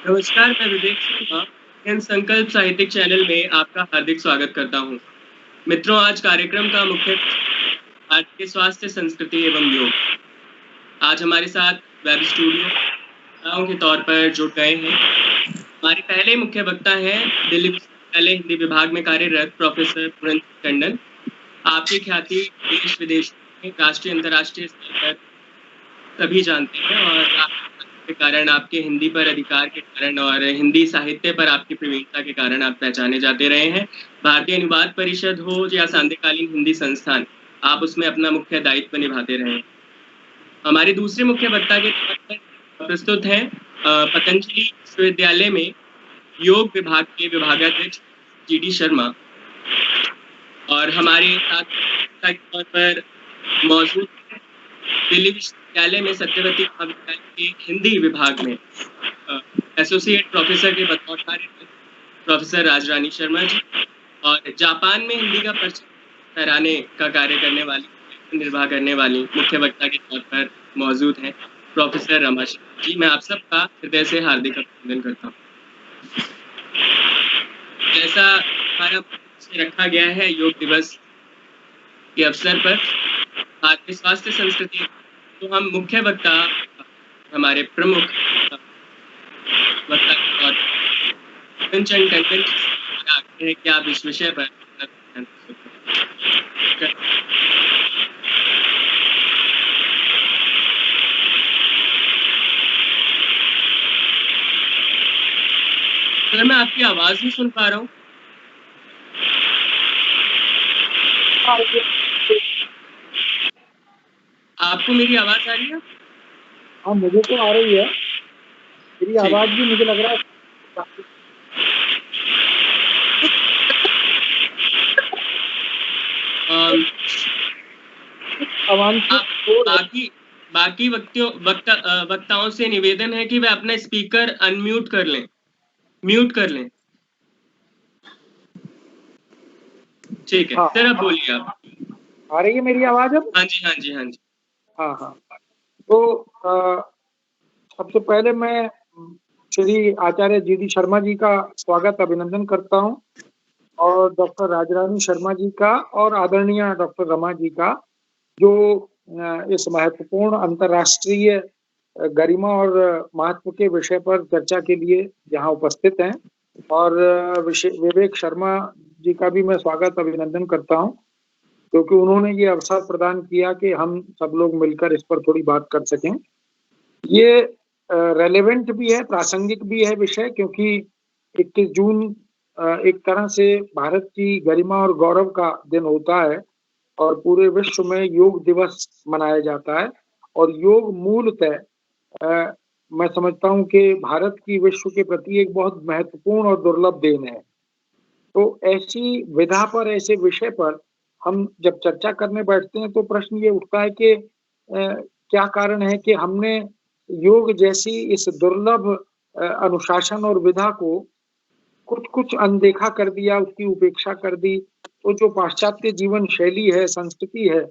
नमस्कार, मैं विवेक शर्मा। जन संकल्प साहित्यिक चैनल में आपका हार्दिक स्वागत करता हूँ। मित्रों, आज कार्यक्रम का मुख्य भारतीय स्वास्थ्य संस्कृति एवं योग। आज हमारे साथ वेब स्टूडियो के तौर पर जुड़ गए हैं। हमारे पहले मुख्य वक्ता हैं दिल्ली विश्वविद्यालय हिंदी विभाग में कार्यरत प्रोफेसर पुरंदर टंडन। आपकी ख्याति देश विदेश में राष्ट्रीय अंतर्राष्ट्रीय स्तर पर सभी जानते हैं और के कारण, आपके हिंदी पर अधिकार के कारण और हिंदी साहित्य पर आपकी प्रवीणता के कारण आप पहचाने जाते रहे हैं। भारतीय अनुवाद परिषद हो या सांध्यकालीन हिंदी संस्थान, आप उसमें अपना मुख्य दायित्व निभाते रहे हैं। हमारे दूसरे मुख्य वक्ता के तौर पर प्रस्तुत हैं पतंजलि विश्वविद्यालय में योग विभाग के विभागाध्यक्ष GD शर्मा, और हमारे साथ के तौर पर मौजूद दिल्ली विश्वविद्यालय में सत्यवती महाविद्यालय के हिंदी विभाग में एसोसिएट प्रोफेसर के बतौर कार्यरत प्रोफेसर राजरानी शर्मा जी, और जापान में हिंदी का प्रचार फहराने का कार्य करने वाली निर्वाह करने वाली मुख्य वक्ता के तौर पर मौजूद हैं प्रोफेसर रमा शर्मा जी। मैं आप सबका हृदय से हार्दिक अभिनंदन करता हूँ। जैसा हमारा रखा गया है, योग दिवस के अवसर पर भारतीय स्वास्थ्य संस्कृति, तो हम मुख्य वक्ता हमारे प्रमुख वक्ता के तौर पर है कि आप इस विषय पर सर, मैं आपकी आवाज नहीं सुन पा रहा हूँ। आपको मेरी आवाज आ रही है? हाँ, मुझे तो आ रही है। मेरी आवाज भी मुझे लग रहा है बाकी वक्ताओं से निवेदन है कि वे अपना स्पीकर अनम्यूट कर लें, म्यूट कर लें। ठीक है, सर अब बोलिए आप। आ रही है मेरी आवाज अब? हाँ जी, हाँ जी, हाँ जी। हाँ। तो सबसे पहले मैं श्री आचार्य GD शर्मा जी का स्वागत अभिनंदन करता हूँ, और डॉक्टर राजरानी शर्मा जी का और आदरणीय डॉक्टर रमा जी का, जो इस महत्वपूर्ण अंतर्राष्ट्रीय गरिमा और महत्व के विषय पर चर्चा के लिए यहाँ उपस्थित हैं। और विवेक शर्मा जी का भी मैं स्वागत अभिनंदन करता हूँ, क्योंकि उन्होंने ये अवसर प्रदान किया कि हम सब लोग मिलकर इस पर थोड़ी बात कर सकें। ये रेलेवेंट भी है, प्रासंगिक भी है विषय, क्योंकि 21 जून एक तरह से भारत की गरिमा और गौरव का दिन होता है, और पूरे विश्व में योग दिवस मनाया जाता है। और योग मूलतः मैं समझता हूँ कि भारत की विश्व के प्रति एक बहुत महत्वपूर्ण और दुर्लभ देन है। तो ऐसी विधा पर, ऐसे विषय पर हम जब चर्चा करने बैठते हैं तो प्रश्न ये उठता है कि क्या कारण है कि हमने योग जैसी इस दुर्लभ अनुशासन और विधा को कुछ अनदेखा कर दिया, उसकी उपेक्षा कर दी। तो जो पाश्चात्य जीवन शैली है, संस्कृति है,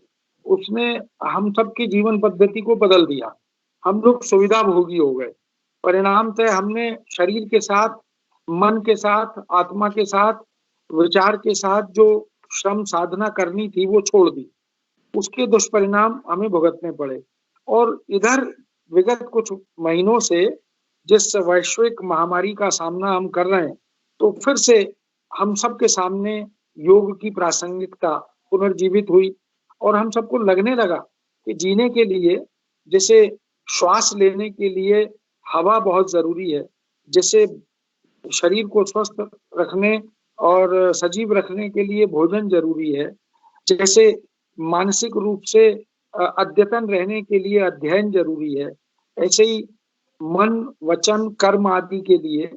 उसने हम सबकी जीवन पद्धति को बदल दिया। हम लोग सुविधा भोगी हो गए। परिणामतः हमने शरीर के साथ, मन के साथ, आत्मा के साथ, विचार के साथ जो श्रम साधना करनी थी वो छोड़ दी। उसके दुष्परिणाम हमें भुगतने पड़े। और इधर विगत कुछ महीनों से जिस वैश्विक महामारी का सामना हम कर रहे हैं, तो फिर से हम सबके सामने योग की प्रासंगिकता पुनर्जीवित हुई, और हम सबको लगने लगा कि जीने के लिए, जैसे श्वास लेने के लिए हवा बहुत जरूरी है, जैसे शरीर को स्वस्थ रखने और सजीव रखने के लिए भोजन जरूरी है, जैसे मानसिक रूप से अद्यतन रहने के लिए अध्ययन जरूरी है, ऐसे ही मन, वचन, कर्म आदि के लिए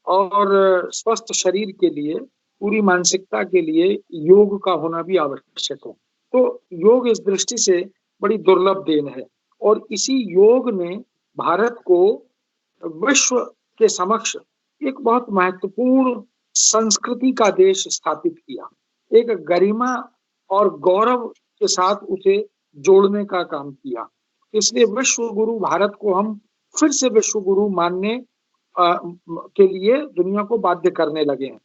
और स्वस्थ शरीर के लिए, पूरी मानसिकता के लिए योग का होना भी आवश्यक है। तो योग इस दृष्टि से बड़ी दुर्लभ देन है, और इसी योग ने भारत को विश्व के समक्ष एक बहुत महत्वपूर्ण संस्कृति का देश स्थापित किया, एक गरिमा और गौरव के साथ उसे जोड़ने का काम किया। इसलिए विश्व गुरु भारत को हम फिर से विश्व गुरु मानने के लिए दुनिया को बाध्य करने लगे हैं।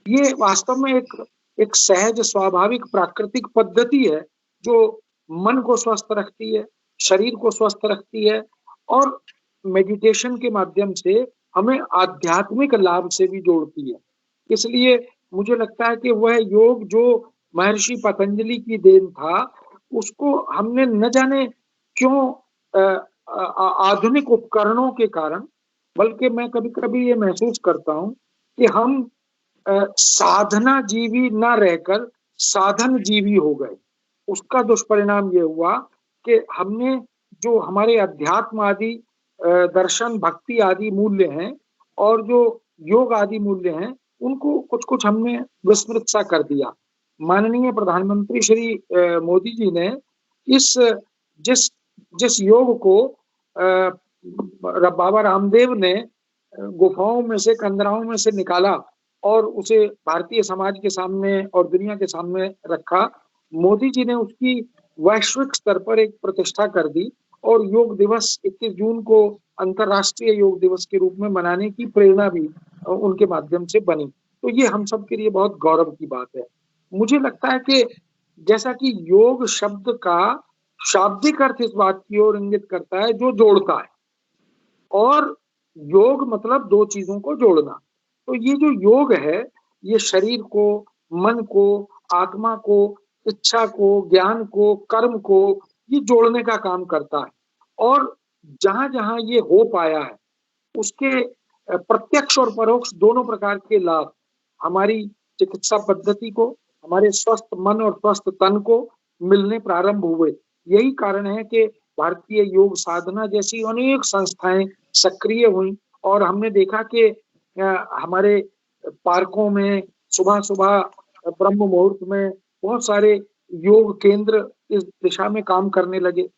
ये वास्तव में एक सहज, स्वाभाविक, प्राकृतिक पद्धति है जो मन को स्वस्थ रखती है, शरीर को स्वस्थ रखती है और मेडिटेशन के माध्यम से हमें आध्यात्मिक लाभ से भी जोड़ती है। इसलिए मुझे लगता है कि वह योग जो महर्षि पतंजलि की देन था, उसको हमने न जाने क्यों आधुनिक उपकरणों के कारण, बल्कि मैं कभी-कभी ये महसूस करता हूँ कि हम साधना जीवी ना रहकर साधन जीवी हो गए। उसका दुष्परिणाम ये हुआ कि हमने जो हमारे अध्यात्म आदि दर्शन, भक्ति आदि मूल्य हैं और जो योग आदि मूल्य हैं, उनको कुछ-कुछ हमने विस्मृत सा कर दिया। माननीय प्रधानमंत्री श्री मोदी जी ने इस जिस जिस योग को बाबा रामदेव ने गुफाओं में से, कंदराओं में से निकाला और उसे भारतीय समाज के सामने और दुनिया के सामने रखा। मोदी जी ने उसकी वैश्विक स्तर पर एक प्रतिष्ठा कर दी और योग दिवस 21 जून को अंतर्राष्ट्रीय योग दिवस के रूप में मनाने की प्रेरणा भी उनके माध्यम से बनी। तो ये हम सब के लिए बहुत गौरव की बात है। मुझे लगता है कि जैसा कि योग शब्द का शाब्दिक अर्थ इस बात की ओर इंगित करता है जो जोड़ता है, और योग मतलब दो चीजों को जोड़ना। तो ये जो योग है, ये शरीर को, मन को, आत्मा को, इच्छा को, ज्ञान को, कर्म को ये जोड़ने का काम करता है। और जहाँ-जहाँ ये हो पाया है, उसके प्रत्यक्ष और परोक्ष दोनों प्रकार के लाभ हमारी चिकित्सा पद्धति को, हमारे स्वस्थ मन और स्वस्थ तन को मिलने प्रारंभ हुए। यही कारण है कि भारतीय योग साधना जैसी अनेक संस्थाएं सक्रिय हुई और हमने देखा कि हमारे पार्कों में सुबह-सुबह ब्रह्म मुहूर्त में बहुत सारे योग केंद्र इस दिशा में काम करने लगे।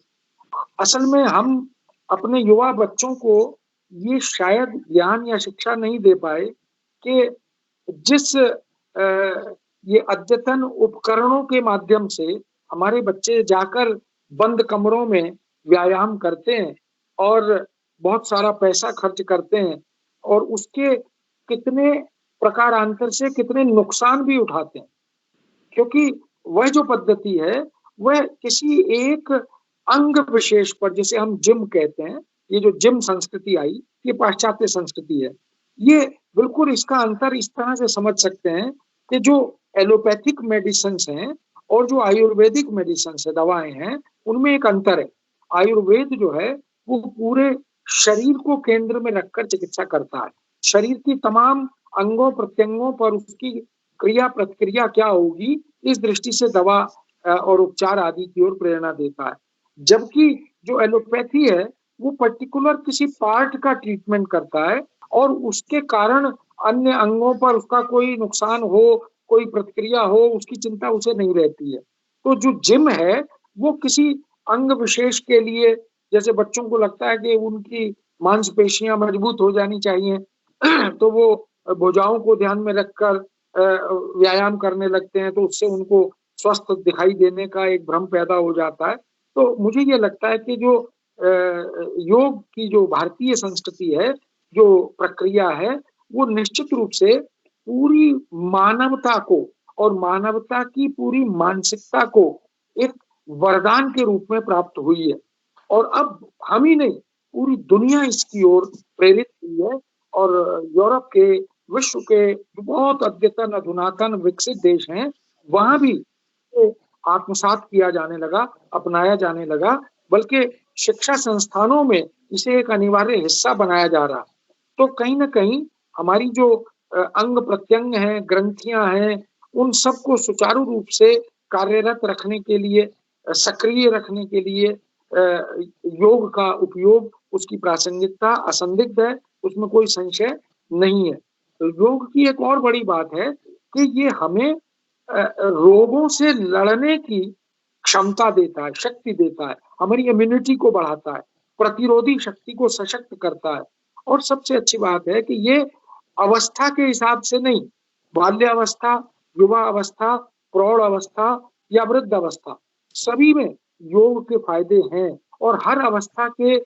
असल में हम अपने युवा बच्चों को ये शायद ज्ञान या शिक्षा नहीं दे पाए कि जिस ये अद्यतन उपकरणों के माध्यम से हमारे बच्चे जाकर बंद कमरों में व्यायाम करते हैं और बहुत सारा पैसा खर्च करते हैं और उसके कितने प्रकारांतर से कितने नुकसान भी उठाते हैं। क्योंकि वह जो पद्धति है, वह किसी एक अंग विशेष पर, जिसे हम जिम कहते हैं, ये जो जिम संस्कृति आई, ये पाश्चात्य संस्कृति है। ये बिल्कुल इसका अंतर इस तरह से समझ सकते हैं कि जो एलोपैथिक मेडिसिन्स हैं और जो आयुर्वेदिक मेडिसिन्स है, दवाएँ हैं, उनमें एक अंतर है। आयुर्वेद जो है, वो पूरे शरीर को केंद्र में रखकर चिकित्सा करता है। शरीर की तमाम अंगों-प्रत्यंगों पर उसकी क्रिया-प्रतिक्रिया क्या होगी, इस दृष्टि से दवा और उपचार आदि की ओर प्रेरणा देता है। जबकि जो एलोपैथी है, वो पर्टिकुलर किसी पार्ट का ट्रीटमेंट करता है और उसके कारण अन्य अंगों पर उसका कोई नुकसान हो, कोई प्रतिक्रिया हो, उसकी चिंता उसे नहीं रहती है। तो जो जिम है, वो किसी अंग विशेष के लिए, जैसे बच्चों को लगता है कि उनकी मांसपेशियाँ मजबूत हो जानी चाहिए, तो वो भुजाओं को ध्यान में रखकर व्यायाम करने लगते हैं, तो उससे उनको स्वस्थ दिखाई देने का एक भ्रम पैदा हो जाता है। तो मुझे ये लगता है कि जो योग की जो भारतीय संस्कृति है, जो प्रक्रिया है, वो निश्चित रूप से पूरी मानवता को और मानवता की पूरी मानसिकता को एक वरदान के रूप में प्राप्त हुई है। और अब हम ही नहीं, पूरी दुनिया इसकी ओर प्रेरित हुई है और यूरोप के, विश्व के जो बहुत अद्यतन, अधुनातन, विकसित देश हैं, वहाँ भी आत्मसात किया जाने लगा, अपनाया जाने लगा, बल्कि शिक्षा संस्थानों में इसे एक अनिवार्य हिस्सा बनाया जा रहा। तो कहीं न कहीं हमारी जो अंग-प्रत्यंग हैं, ग्रंथियाँ हैं, उन सबको सुचारू रूप से कार्यरत रखने के लिए, सक्रिय रखने के लिए योग का उपयोग, उसकी प्रासंगिकता असंदिग्ध है, उसमें कोई संशय नहीं है। तो योग की एक और बड़ी बात है कि ये हमें रोगों से लड़ने की क्षमता देता है, शक्ति देता है, हमारी इम्यूनिटी को बढ़ाता है, प्रतिरोधी शक्ति को सशक्त करता है। और सबसे अच्छी बात है कि ये अवस्था के हिसाब से नहीं, बाल्यावस्था, युवा अवस्था, प्रौढ़ अवस्था या वृद्ध अवस्था, सभी में योग के फायदे हैं और हर अवस्था के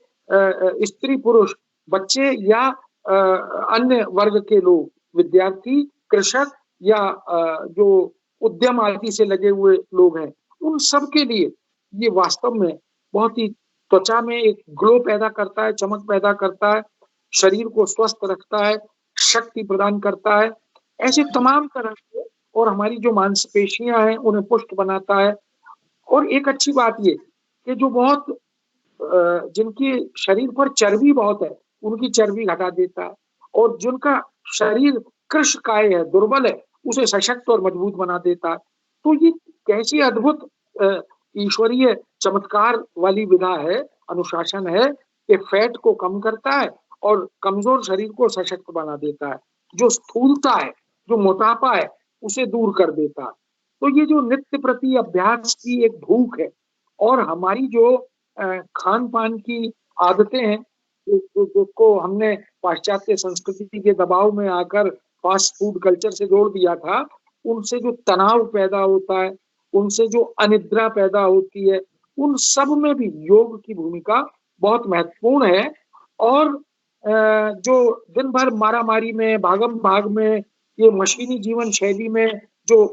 स्त्री-पुरुष, बच्चे या अन्य वर्ग के लोग, विद्यार्थी, कृषक या जो उद्यम आदि से लगे हुए लोग हैं, उन सब के लिए ये वास्तव में बहुत ही त्वचा में एक ग्लो पैदा करता है, चमक पैदा करता है, शरीर को स्वस्थ रखता है, शक्ति प्रदान करता है। ऐसे तमाम तरह के, और हमारी जो मांसपेशियां हैं उन्हें पुष्ट बनाता है। और एक अच्छी बात ये कि जो बहुत जिनके शरीर पर चर्बी बहुत है, उनकी चर्बी घटा देता है, और जिनका शरीर कृशकाय है, दुर्बल है, उसे सशक्त और मजबूत बना देता है। तो ये कैसी अद्भुत ईश्वरीय चमत्कार वाली विधा है, अनुशासन है, कि फैट को कम करता है और कमजोर शरीर को सशक्त बना देता है, जो स्थूलता है, जो मोटापा है, उसे दूर कर देता है। तो ये जो नित्य प्रति अभ्यास की एक भूख है, और हमारी जो खान पान की आदतें हैं, जिसको हमने पाश्चात्य संस्कृति के दबाव में आकर फास्ट फूड कल्चर से जोड़ दिया था, उनसे जो तनाव पैदा होता है, उनसे जो अनिद्रा पैदा होती है, उन सब में भी योग की भूमिका बहुत महत्वपूर्ण है। और जो दिन भर मारामारी में, भागम भाग में, ये मशीनी जीवन शैली में जो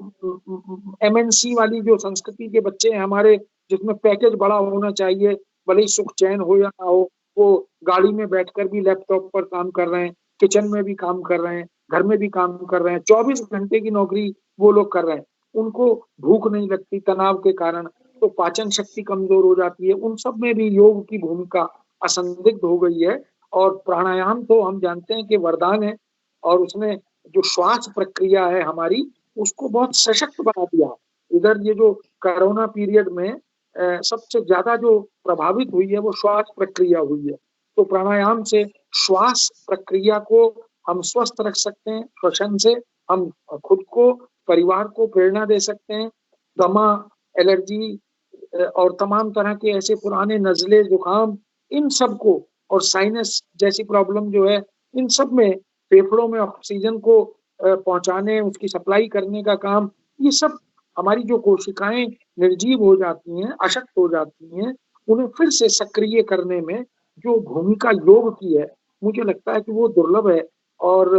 एमएनसी वाली जो संस्कृति के बच्चे हैं हमारे, जिसमें पैकेज बड़ा होना चाहिए, भले ही सुख चैन हो या ना हो, वो गाड़ी में बैठकर भी लैपटॉप पर काम कर रहे हैं, किचन में भी काम कर रहे हैं, घर में भी काम कर रहे हैं, 24 घंटे की नौकरी वो लोग कर रहे हैं। उनको भूख नहीं लगती तनाव के कारण, तो पाचन शक्ति कमजोर हो जाती है। उन सब में भी योग की भूमिका असंदिग्ध हो गई है। और प्राणायाम तो हम जानते हैं कि वरदान है, और उसने जो श्वास प्रक्रिया है हमारी, उसको बहुत सशक्त बना दिया। इधर ये जो कोरोना पीरियड में सबसे ज्यादा जो प्रभावित हुई है वो श्वास प्रक्रिया हुई है। तो प्राणायाम से श्वास प्रक्रिया को हम स्वस्थ रख सकते हैं, श्वसन से हम खुद को, परिवार को प्रेरणा दे सकते हैं। दमा, एलर्जी और तमाम तरह के ऐसे पुराने नजले, जुकाम, इन सब को, और साइनस जैसी प्रॉब्लम जो है, इन सब में फेफड़ों में ऑक्सीजन को पहुंचाने, उसकी सप्लाई करने का काम, ये सब हमारी जो कोशिकाएं निर्जीव हो जाती हैं, अशक्त हो जाती हैं, उन्हें फिर से सक्रिय करने में जो भूमिका योग की है, मुझे लगता है कि वो दुर्लभ है। और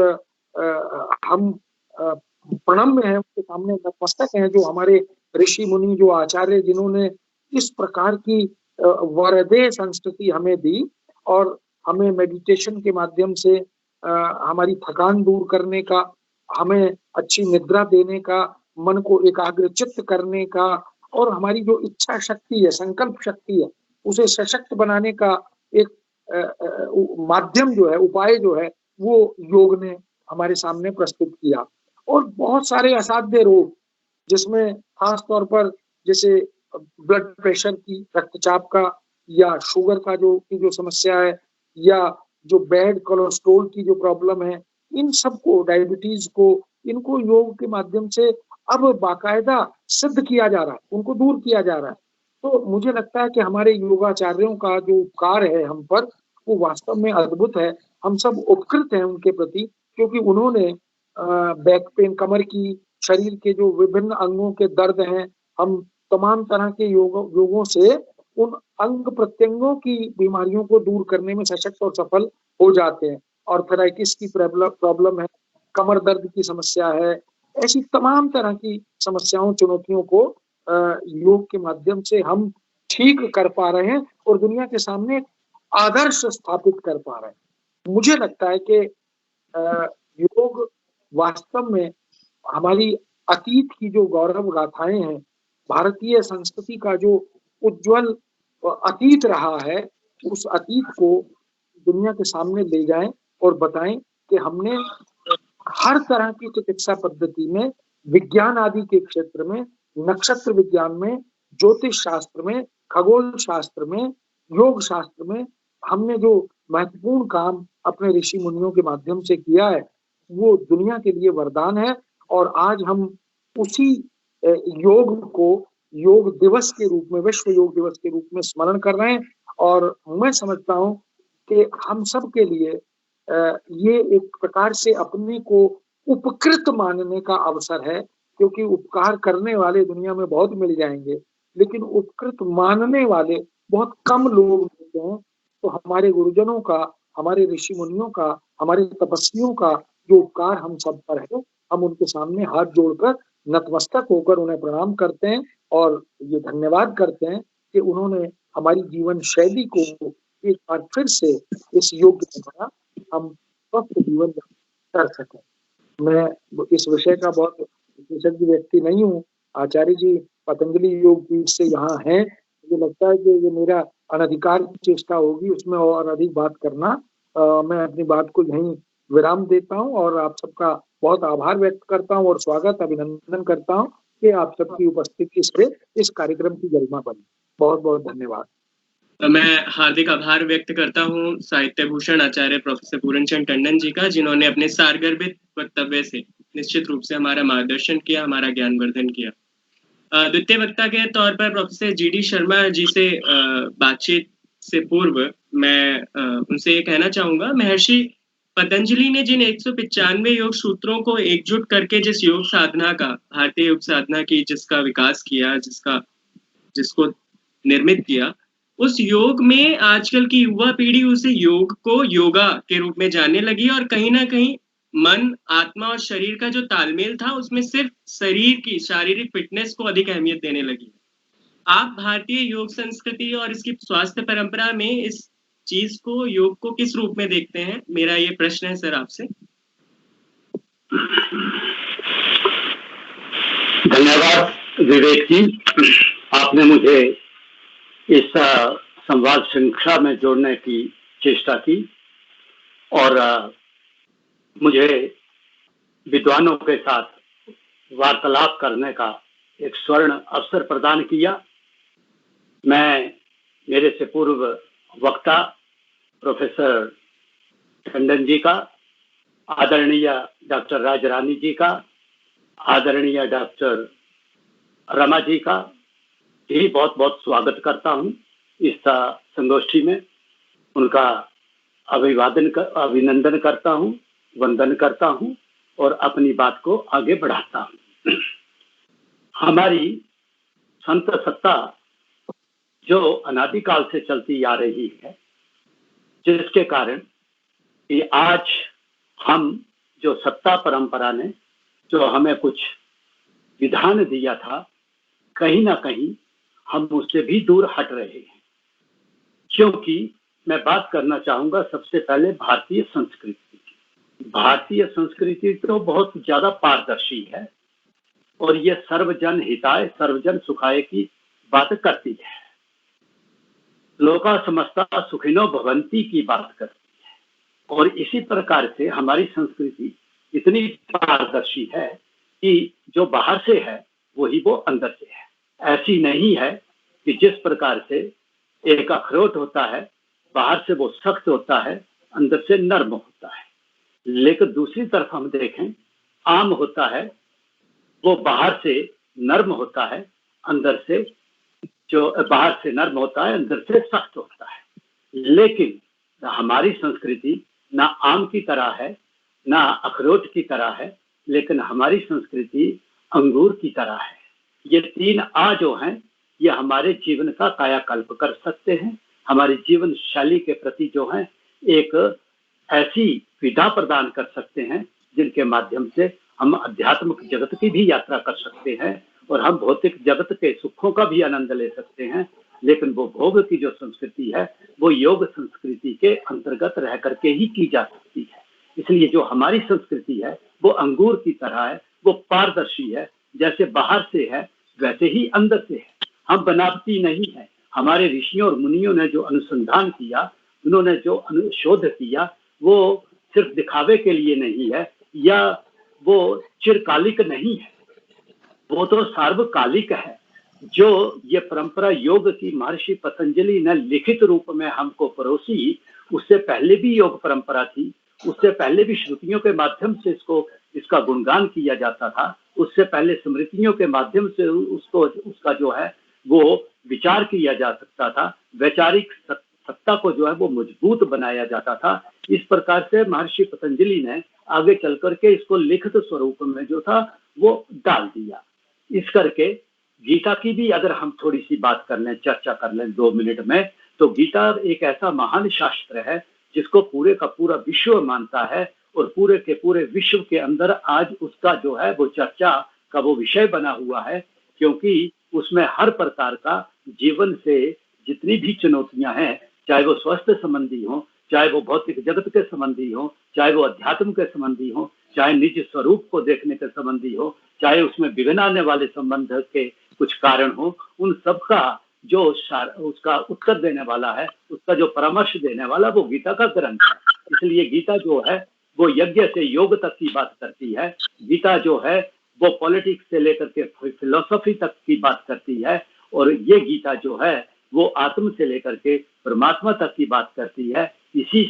हम प्रणम्य हैं उनके सामने, नतमस्तक हैं, जो हमारे ऋषि मुनि, जो आचार्य, जिन्होंने इस प्रकार की वरदे संस्कृति हमें दी, और हमें मेडिटेशन के माध्यम से हमारी थकान दूर करने का, हमें अच्छी निद्रा देने का, मन को एकाग्र चित्त करने का, और हमारी जो इच्छा शक्ति है, संकल्प शक्ति है, उसे सशक्त बनाने का एक माध्यम जो है, उपाय जो है, वो योग ने हमारे सामने प्रस्तुत किया। और बहुत सारे असाध्य रोग, जिसमें खास तौर पर जैसे ब्लड प्रेशर की, रक्तचाप का, या शुगर का जो समस्या है, या जो बैड कोलेस्ट्रॉल की जो प्रॉब्लम है, इन सबको, डायबिटीज को, इनको योग के माध्यम से अब बाकायदा सिद्ध किया जा रहा है, उनको दूर किया जा रहा है। तो मुझे लगता है कि हमारे योगाचार्यों का जो उपकार है हम पर, वो वास्तव में अद्भुत है। हम सब उपकृत हैं उनके प्रति, क्योंकि उन्होंने बैक पेन, कमर की, शरीर के जो विभिन्न अंगों के दर्द हैं, हम तमाम तरह के योगों से उन अंग प्रत्यंगों की बीमारियों को दूर करने में सशक्त और सफल हो जाते हैं। आर्थराइटिस की प्रॉब्लम है, कमर दर्द की समस्या है, ऐसी तमाम तरह की समस्याओं, चुनौतियों को योग के माध्यम से हम ठीक कर पा रहे हैं, और दुनिया के सामने आदर्श स्थापित कर पा रहे हैं। मुझे लगता है कि योग वास्तव में हमारी अतीत की जो गौरव गाथाएं हैं, भारतीय संस्कृति का जो उज्जवल अतीत रहा है, उस अतीत को दुनिया के सामने ले जाएं और बताएं कि हमने हर तरह की चिकित्सा पद्धति में, विज्ञान आदि के क्षेत्र में, नक्षत्र विज्ञान में, ज्योतिष शास्त्र में, खगोल शास्त्र में, योग शास्त्र में, हमने जो महत्वपूर्ण काम अपने ऋषि मुनियों के माध्यम से किया है, वो दुनिया के लिए वरदान है। और आज हम उसी योग को योग दिवस के रूप में, विश्व योग दिवस के रूप में स्मरण कर रहे हैं। और मैं समझता हूँ कि हम सब के लिए ये एक प्रकार से अपने को उपकृत मानने का अवसर है, क्योंकि उपकार करने वाले दुनिया में बहुत मिल जाएंगे, लेकिन उपकृत मानने वाले बहुत कम लोग मिलते हैं। तो हमारे गुरुजनों का हमारे ऋषि मुनियों का, हमारे तपस्वियों का जो उपकार हम सब पर है, हम उनके सामने हाथ जोड़कर नतमस्तक होकर उन्हें प्रणाम करते हैं और ये धन्यवाद करते हैं कि उन्होंने हमारी जीवन शैली को एक बार फिर से इस योग्य बनाया, हम स्वस्थ जीवन कर सकें। मैं इस विषय का बहुत विशेषज्ञ व्यक्ति नहीं हूँ। आचार्य जी पतंजलि योग पीठ से यहाँ हैं। मुझे लगता है कि ये मेरा अनधिकार चेष्टा होगी उसमें और अधिक बात करना। मैं अपनी बात को यहीं विराम देता हूँ और आप सबका बहुत आभार व्यक्त करता हूँ और स्वागत अभिनंदन करता हूँ कि आप सबकी उपस्थिति से इस कार्यक्रम की गरिमा बनी। बहुत बहुत धन्यवाद। मैं हार्दिक आभार व्यक्त करता हूँ साहित्य भूषण आचार्य प्रोफेसर पूरनचंद टंडन जी का, जिन्होंने अपने सारगर्भित वक्तव्य से निश्चित रूप से हमारा मार्गदर्शन किया, हमारा ज्ञानवर्धन किया। द्वितीय वक्ता के तौर पर प्रोफेसर जीडी शर्मा जी से बातचीत से पूर्व मैं उनसे ये कहना चाहूंगा, महर्षि पतंजलि ने जिन 195 योग सूत्रों को एकजुट करके जिस योग साधना का, भारतीय योग साधना की जिसका विकास किया, जिसको निर्मित किया, उस योग में आजकल की युवा पीढ़ी उसे योग को योगा के रूप में जानने लगी और कहीं ना कहीं मन, आत्मा और शरीर का जो तालमेल था उसमें सिर्फ शरीर की शारीरिक फिटनेस को अधिक अहमियत देने लगी। आप भारतीय योग संस्कृति और इसकी स्वास्थ्य परंपरा में इस चीज को, योग को किस रूप में देखते हैं? मेरा ये प्रश्न है सर आपसे। धन्यवाद विवेक जी, आपने मुझे इस संवाद श्रृंखला में जोड़ने की चेष्टा की और मुझे विद्वानों के साथ वार्तालाप करने का एक स्वर्ण अवसर प्रदान किया। मैं मेरे से पूर्व वक्ता प्रोफेसर टंडन जी का, आदरणीय डॉक्टर राजरानी जी का, आदरणीय डॉक्टर रमा जी का भी बहुत बहुत स्वागत करता हूं इस संगोष्ठी में। उनका अभिनंदन करता हूं, वंदन करता हूं और अपनी बात को आगे बढ़ाता हूं। हमारी संत सत्ता जो अनादिकाल से चलती आ रही है, जिसके कारण कि आज हम जो सत्ता परंपरा ने जो हमें कुछ विधान दिया था, कहीं ना कहीं हम उससे भी दूर हट रहे हैं। क्योंकि मैं बात करना चाहूंगा सबसे पहले भारतीय संस्कृति की। भारतीय संस्कृति तो बहुत ज्यादा पारदर्शी है और ये सर्वजन हिताय सर्वजन सुखाय की बात करती है, लोका समस्ता सुखिनो भवंती की बात करती है। और इसी प्रकार से हमारी संस्कृति इतनी पारदर्शी है कि जो बाहर से है वही वो अंदर से है। ऐसी नहीं है कि जिस प्रकार से एक अखरोट होता है, बाहर से वो सख्त होता है, अंदर से नर्म होता है। लेकिन दूसरी तरफ हम देखें, आम होता है, वो बाहर से नर्म होता है, अंदर से बाहर से नर्म होता है, अंदर से सख्त होता है। लेकिन हमारी संस्कृति ना आम की तरह है, ना अखरोट की तरह है, लेकिन हमारी संस्कृति अंगूर की तरह है। ये तीन आ जो हैं, ये हमारे जीवन का कायाकल्प कर सकते हैं, हमारे जीवन शैली के प्रति जो है एक ऐसी विधा प्रदान कर सकते हैं जिनके माध्यम से हम आध्यात्मिक जगत की भी यात्रा कर सकते हैं और हम भौतिक जगत के सुखों का भी आनंद ले सकते हैं। लेकिन वो भोग की जो संस्कृति है वो योग संस्कृति के अंतर्गत रह करके ही की जा सकती है। इसलिए जो हमारी संस्कृति है वो अंगूर की तरह है, वो पारदर्शी है, जैसे बाहर से है वैसे ही अंदर से है। हम बनावटी नहीं है। हमारे ऋषियों और मुनियों ने जो अनुसंधान किया, उन्होंने जो शोध किया, वो सिर्फ दिखावे के लिए नहीं है या वो चिरकालिक नहीं है, वो तो सार्वकालिक है। जो ये परंपरा योग की महर्षि पतंजलि ने लिखित रूप में हमको परोसी, उससे पहले भी योग परंपरा थी, उससे पहले भी श्रुतियों के माध्यम से इसका गुणगान किया जाता था, उससे पहले स्मृतियों के माध्यम से उसका जो है वो विचार किया जा सकता था, वैचारिक सत्ता को जो है वो मजबूत बनाया जाता था। इस प्रकार से महर्षि पतंजलि ने आगे चल करके इसको लिखित स्वरूप में जो था वो डाल दिया। इस करके गीता की भी अगर हम थोड़ी सी बात कर लें, चर्चा कर लें 2 मिनट में, तो गीता एक ऐसा महान शास्त्र है जिसको पूरे का पूरा विश्व मानता है और पूरे के पूरे विश्व के अंदर आज उसका जो है वो चर्चा का वो विषय बना हुआ है, क्योंकि उसमें हर प्रकार का जीवन से जितनी भी चुनौतियां हैं, चाहे वो स्वास्थ्य संबंधी हो, चाहे वो भौतिक जगत के संबंधी हो, चाहे वो अध्यात्म के संबंधी हो, चाहे निज स्वरूप को देखने के संबंधी हो, चाहे उसमें विघ्न आने वाले संबंध के कुछ कारण हो, उन सब का जो उसका उत्तर देने वाला है, उसका जो परामर्श देने वाला वो गीता का ग्रंथ है। इसलिए गीता जो है वो यज्ञ से योग तक की बात करती है। गीता जो है वो पॉलिटिक्स से लेकर के फिलोसफी तक की बात करती है, और ये गीता जो है वो आत्म से लेकर के परमात्मा तक की बात करती है। इसी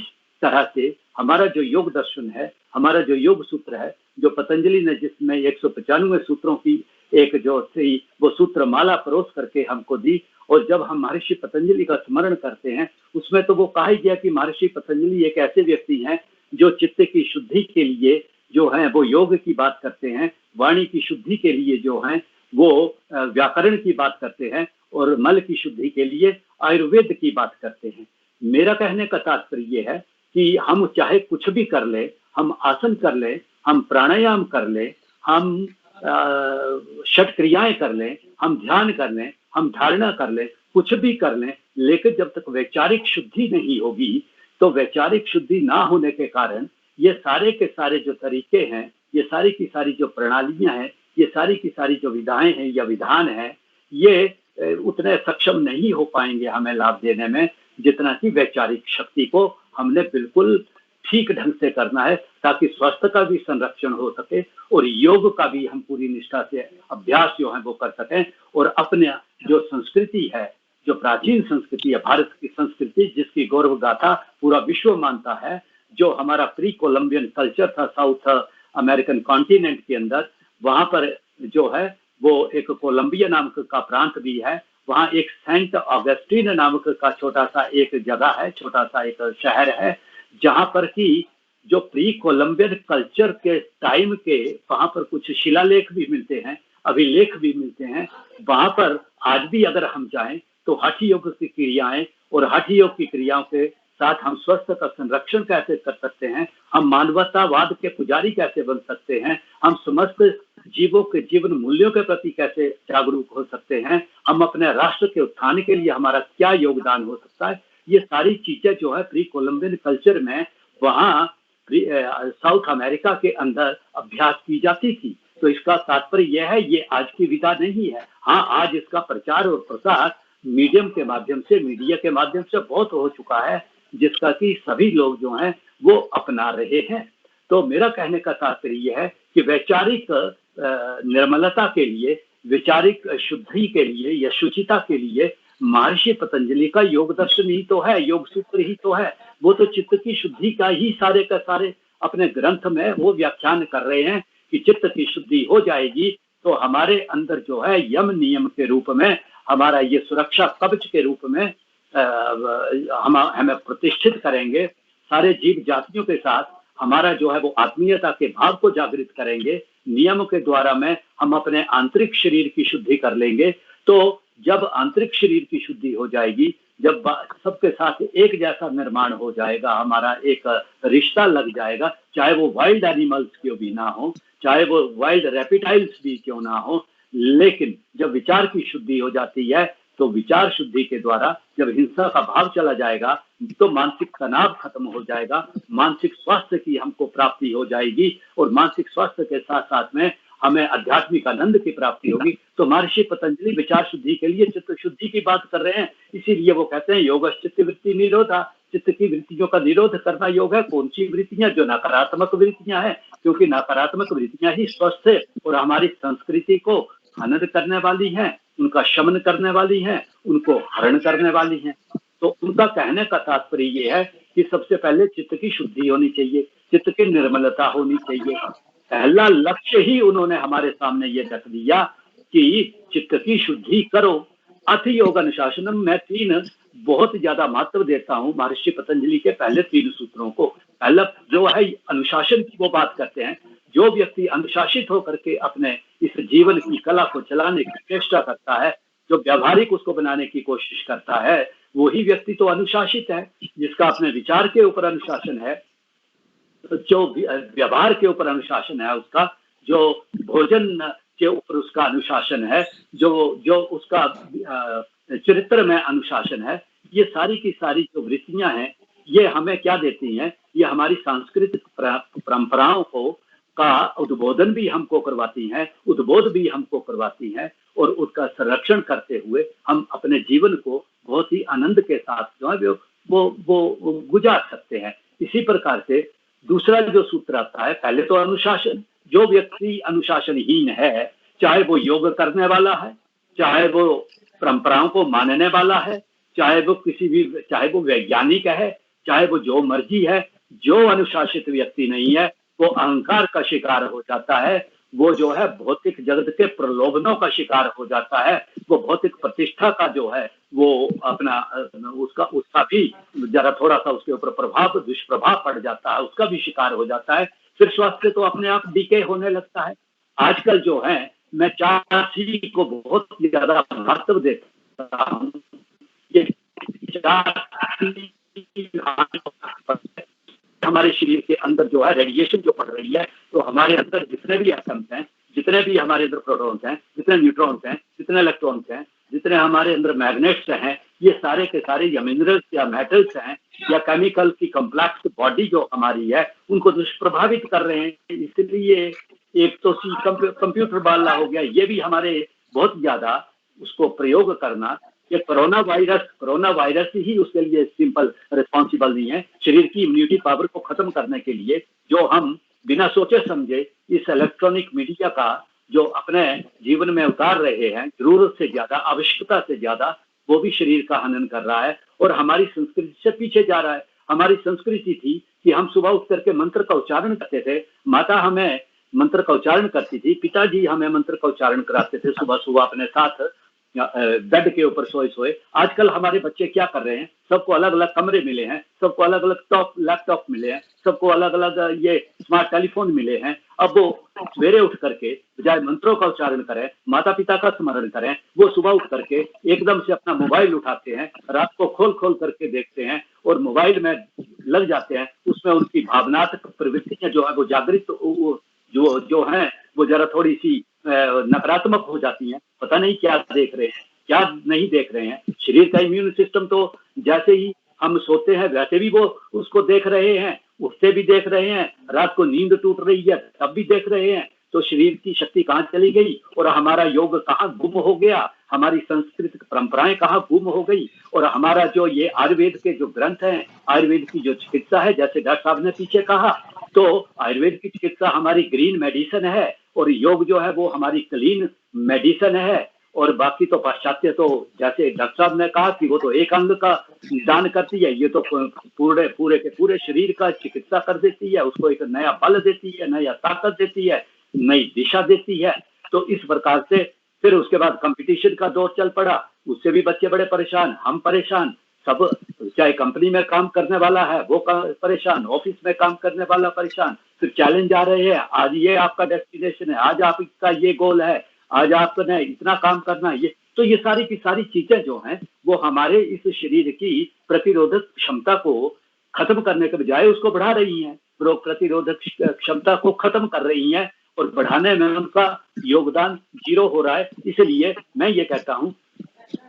तरह से हमारा जो योग दर्शन है, हमारा जो योग सूत्र है, जो पतंजलि ने जिसमें 195 सूत्रों की एक जो थी वो सूत्र माला परोस करके हमको दी, और जब हम महर्षि पतंजलि का स्मरण करते हैं उसमें तो वो कहा ही गया कि महर्षि पतंजलि एक ऐसे व्यक्ति हैं जो चित्त की शुद्धि के लिए जो है वो योग की बात करते हैं, वाणी की शुद्धि के लिए जो है वो व्याकरण की बात करते हैं, और मल की शुद्धि के लिए आयुर्वेद की बात करते हैं। मेरा कहने का तात्पर्य ये है कि हम चाहे कुछ भी कर ले, हम आसन कर ले, हम प्राणायाम कर ले, हम षट क्रियाएं कर लें, हम ध्यान कर लें, हम धारणा कर लें, कुछ भी कर लें, लेकिन जब तक वैचारिक शुद्धि नहीं होगी तो वैचारिक शुद्धि ना होने के कारण ये सारे के सारे जो तरीके हैं, ये सारी की सारी जो प्रणालियां हैं, ये सारी की सारी जो विधाएं हैं या विधान है, ये उतने सक्षम नहीं हो पाएंगे हमें लाभ देने में, जितना कि वैचारिक शक्ति को हमने बिल्कुल ठीक ढंग से करना है, ताकि स्वास्थ्य का भी संरक्षण हो सके और योग का भी हम पूरी निष्ठा से अभ्यास जो है वो कर सकें, और अपने जो संस्कृति है, जो प्राचीन संस्कृति है, भारत की संस्कृति जिसकी गौरव गाथा पूरा विश्व मानता है, जो हमारा प्री कोलंबियन कल्चर था साउथ अमेरिकन कॉन्टिनेंट के अंदर, वहां पर जो है वो एक कोलंबिया नामक का प्रांत भी है, वहां एक सेंट ऑगस्टीन नामक का छोटा सा एक जगह है, छोटा सा एक शहर है, जहां पर की जो प्री कोलंबियन कल्चर के टाइम के वहां पर कुछ शिलालेख भी मिलते हैं, अभिलेख भी मिलते हैं। वहां पर आज भी अगर हम जाएं तो हठ योग की क्रियाएं और हठ योग की क्रियाओं के साथ हम स्वास्थ्य का संरक्षण कैसे कर सकते हैं, हम मानवतावाद के पुजारी कैसे बन सकते हैं, हम समस्त जीवों के जीवन मूल्यों के प्रति कैसे जागरूक हो सकते हैं, हम अपने राष्ट्र के उत्थान के लिए हमारा क्या योगदान हो सकता है, ये सारी चीजें जो है प्री कोलंबियन कल्चर में वहाँ साउथ अमेरिका के अंदर अभ्यास की जाती थी। तो इसका तात्पर्य यह है, ये आज की विधा नहीं है। हाँ, आज इसका प्रचार और प्रसार मीडियम के माध्यम से, मीडिया के माध्यम से बहुत हो चुका है, जिसका कि सभी लोग जो हैं वो अपना रहे हैं। तो मेरा कहने का तात्पर्य यह है कि वैचारिक निर्मलता के लिए, वैचारिक शुद्धि के लिए या शुचिता के लिए महर्षि पतंजलि का योग दर्शन ही तो है, योग सूत्र ही तो है। वो तो चित्त की शुद्धि का ही सारे का सारे अपने ग्रंथ में वो व्याख्यान कर रहे हैं कि चित्त की शुद्धि हो जाएगी तो हमारे अंदर जो है यम नियम के रूप में, हमारा ये सुरक्षा कवच के रूप में हम हमें प्रतिष्ठित करेंगे। सारे जीव जातियों के साथ हमारा जो है वो आत्मीयता के भाव को जागृत करेंगे। नियम के द्वारा में हम अपने आंतरिक शरीर की शुद्धि कर लेंगे। तो जब आंतरिक शरीर की शुद्धि हो जाएगी, जब सबके साथ एक जैसा निर्माण हो जाएगा, हमारा एक रिश्ता लग जाएगा, चाहे वो वाइल्ड एनिमल्स क्यों भी ना हो, चाहे वो वाइल्ड रेप्टाइल्स भी क्यों ना हो, लेकिन जब विचार की शुद्धि हो जाती है तो विचार शुद्धि के द्वारा जब हिंसा का भाव चला जाएगा तो मानसिक तनाव खत्म हो जाएगा, मानसिक स्वास्थ्य की हमको प्राप्ति हो जाएगी, और मानसिक स्वास्थ्य के साथ साथ में हमें आध्यात्मिक आनंद की प्राप्ति होगी। तो महर्षि पतंजलि विचार शुद्धि के लिए चित्त शुद्धि की बात कर रहे हैं। इसीलिए वो कहते हैं योग चित्त वृत्ति निरोधा, चित्त की वृत्तियों का निरोध करना योग है। कौन सी वृत्तियां? जो नकारात्मक वृत्तियां हैं, क्योंकि नकारात्मक वृत्तियां ही स्वस्थ और हमारी संस्कृति को हनन करने वाली हैं, उनका शमन करने वाली हैं, उनको हरण करने वाली हैं। तो उनका कहने का तात्पर्य ये है कि सबसे पहले चित्त की शुद्धि होनी चाहिए, चित्त की निर्मलता होनी चाहिए। पहला लक्ष्य ही उन्होंने हमारे सामने ये रख दिया कि चित्त की शुद्धि करो। अथ योग अनुशासनम, मैं 3 बहुत ज्यादा महत्व देता हूँ महर्षि पतंजलि के पहले 3 सूत्रों को। पहला जो है अनुशासन की वो बात करते हैं। जो व्यक्ति अनुशासित होकर के अपने इस जीवन की कला को चलाने की चेष्टा करता है जो व्यावहारिक उसको बनाने की कोशिश करता है, वही व्यक्ति तो अनुशासित है, जिसका अपने विचार के ऊपर अनुशासन है, जो व्यवहार के ऊपर अनुशासन है उसका, जो भोजन के ऊपर उसका अनुशासन है, जो उसका चरित्र में अनुशासन है। ये सारी की सारी जो वृत्तियां हैं, ये हमें क्या देती हैं? ये हमारी सांस्कृतिक परंपराओं को का उद्बोधन भी हमको करवाती हैं, उद्बोध भी हमको करवाती हैं, और उसका संरक्षण करते हुए हम अपने जीवन को बहुत ही आनंद के साथ जो है वो गुजार सकते हैं। इसी प्रकार से दूसरा जो सूत्र आता है, पहले तो अनुशासन। जो व्यक्ति अनुशासनहीन है, चाहे वो योग करने वाला है, चाहे वो परंपराओं को मानने वाला है, चाहे वो वैज्ञानिक है, चाहे वो जो मर्जी है, जो अनुशासित व्यक्ति नहीं है वो अहंकार का शिकार हो जाता है। वो जो है भौतिक जगत के प्रलोभनों का शिकार हो जाता है। वो भौतिक प्रतिष्ठा का जो है वो अपना उसका भी जरा थोड़ा सा उसके ऊपर दुष्प्रभाव पड़ जाता है, उसका भी शिकार हो जाता है। फिर स्वास्थ्य तो अपने आप डीके होने लगता है। आजकल जो है मैं 4C को बहुत ज्यादा महत्व देता हूँ। ये 4C हमारे शरीर के अंदर जो है रेडिएशन जो पड़ रही है, तो हमारे अंदर जितने भी एटम्स हैं, जितने भी हमारे अंदर प्रोटॉन्स हैं, जितने न्यूट्रॉन्स हैं, जितने इलेक्ट्रॉन्स हैं, जितने हमारे अंदर मैग्नेट्स हैं, ये सारे के सारे या मिनरल्स या मेटल्स हैं या केमिकल की कॉम्प्लेक्स बॉडी जो हमारी है, उनको दुष्प्रभावित कर रहे हैं। इसलिए एक तो कंप्यूटर वाला हो गया, ये भी हमारे बहुत ज्यादा उसको प्रयोग करना। ये कोरोना वायरस ही उसके लिए सिंपल रिस्पॉन्सिबल नहीं है। शरीर की इम्यूनिटी पावर को खत्म करने के लिए जो हम बिना सोचे समझे इस इलेक्ट्रॉनिक मीडिया का जो अपने जीवन में उतार रहे हैं, जरूरत से ज्यादा, आवश्यकता से ज्यादा, वो भी शरीर का हनन कर रहा है और हमारी संस्कृति से पीछे जा रहा है। हमारी संस्कृति थी कि हम सुबह उठ करके मंत्र का उच्चारण करते थे, माता हमें मंत्र का उच्चारण करती थी, पिताजी हमें मंत्र का उच्चारण कराते थे सुबह सुबह अपने साथ बेड के ऊपर सोए। आजकल हमारे बच्चे क्या कर रहे हैं? सबको अलग अलग कमरे मिले हैं, सबको अलग अलग लैपटॉप मिले हैं, सबको अलग अलग ये स्मार्ट टेलीफोन मिले हैं। अब वो सवेरे उठ करके बजाय मंत्रों का उच्चारण करें, माता पिता का स्मरण करें, वो सुबह उठ करके एकदम से अपना मोबाइल उठाते हैं, रात को खोल करके देखते हैं और मोबाइल में लग जाते हैं। उसमें उनकी भावनात्मक प्रवृत्तियां जो है वो जागृत जो है वो जरा थोड़ी सी नकारात्मक हो जाती हैं। पता नहीं क्या देख रहे हैं, क्या नहीं देख रहे हैं। शरीर का इम्यून सिस्टम तो जैसे ही हम सोते हैं वैसे भी वो उसको देख रहे हैं, उठते भी देख रहे हैं, रात को नींद टूट रही है तब भी देख रहे हैं। तो शरीर की शक्ति कहाँ चली गई और हमारा योग कहाँ गुम हो गया, हमारी सांस्कृतिक परंपराएं कहाँ गुम हो गई। और हमारा जो ये आयुर्वेद के जो ग्रंथ हैं, आयुर्वेद की जो चिकित्सा है, जैसे डॉक्टर साहब ने पीछे कहा, तो आयुर्वेद की चिकित्सा हमारी ग्रीन मेडिसिन है और योग जो है वो हमारी क्लीन मेडिसिन है। और बाकी तो पाश्चात्य तो जैसे डॉक्टर साहब ने कहा कि वो तो एक अंग का निदान करती है, ये तो पूरे के पूरे शरीर का चिकित्सा कर देती है, उसको एक नया बल देती है, नया ताकत देती है, नई दिशा देती है। तो इस प्रकार से फिर उसके बाद कंपटीशन का दौर चल पड़ा, उससे भी बच्चे बड़े परेशान, हम परेशान, सब, चाहे कंपनी में काम करने वाला है वो परेशान, ऑफिस में काम करने वाला परेशान। फिर चैलेंज आ रहे हैं, आज ये आपका डेस्टिनेशन है, आज आपका ये गोल है, आज आपने इतना काम करना है। तो ये सारी की सारी चीजें जो हैं वो हमारे इस शरीर की प्रतिरोधक क्षमता को खत्म करने के बजाय उसको बढ़ा रही हैं। रोग प्रतिरोधक क्षमता को खत्म कर रही हैं और बढ़ाने में उनका योगदान 0 हो रहा है। इसलिए मैं ये कहता हूँ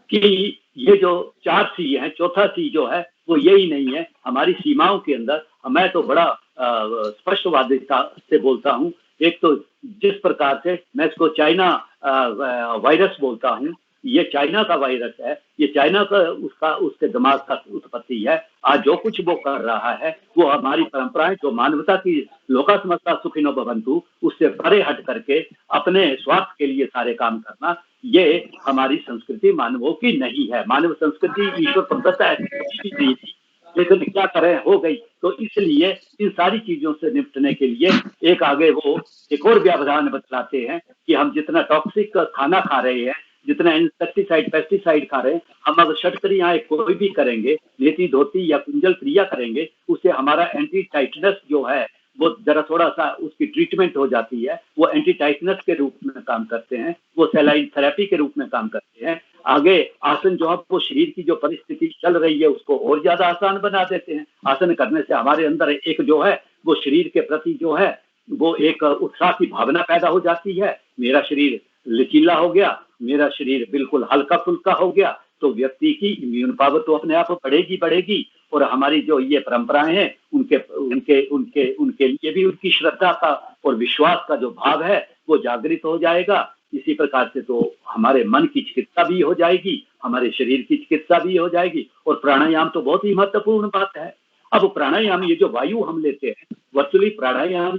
कि ये जो 4C है, चौथा C जो है वो यही नहीं है हमारी सीमाओं के अंदर। मैं तो बड़ा स्पष्टवादिता से बोलता हूँ। एक तो जिस प्रकार से मैं इसको चाइना वायरस बोलता हूँ, ये चाइना का वायरस है, ये चाइना का उसके दिमाग का उत्पत्ति है। आज जो कुछ वो कर रहा है वो हमारी परंपराएं, जो मानवता की लोका समस्ता सुखिनो भवन्तु, उससे परे हट करके अपने स्वास्थ्य के लिए सारे काम करना, ये हमारी संस्कृति मानवों की नहीं है। मानव संस्कृति ईश्वर प्रदत्त नहीं थी, लेकिन क्या करें हो गई। तो इसलिए इन सारी चीजों से निपटने के लिए एक आगे वो एक और व्यवधान बतलाते हैं कि हम जितना टॉक्सिक खाना खा रहे हैं, जितना इंसेक्टिसाइड पेस्टिसाइड खा रहे हैं, हम अगर षटक्रियाएं कोई भी करेंगे, लेती धोती या कुंजल क्रिया करेंगे, उससे हमारा एंटी टाइटनस जो है वो जरा थोड़ा सा उसकी ट्रीटमेंट हो जाती है। वो एंटी टाइटनस के रूप में काम करते हैं, वो सैलाइन थेरेपी के रूप में काम करते हैं। आगे आसन जो है वो शरीर की जो परिस्थिति चल रही है उसको और ज्यादा आसान बना देते हैं। आसन करने से हमारे अंदर एक जो है वो शरीर के प्रति जो है वो एक उत्साह की भावना पैदा हो जाती है। मेरा शरीर लचीला हो गया, मेरा शरीर बिल्कुल हल्का फुल्का हो गया, तो व्यक्ति की इम्यून पावर तो अपने आप बढ़ेगी बढ़ेगी। और हमारी जो ये परंपराएं हैं उनके उनके उनके उनके लिए भी उनकी श्रद्धा का और विश्वास का जो भाव है वो जागृत हो जाएगा। इसी प्रकार से तो हमारे मन की चिकित्सा भी हो जाएगी, हमारे शरीर की चिकित्सा भी हो जाएगी। और प्राणायाम तो बहुत ही महत्वपूर्ण बात है। अब प्राणायाम, ये जो वायु हम लेते हैं, वर्चुअली प्राणायाम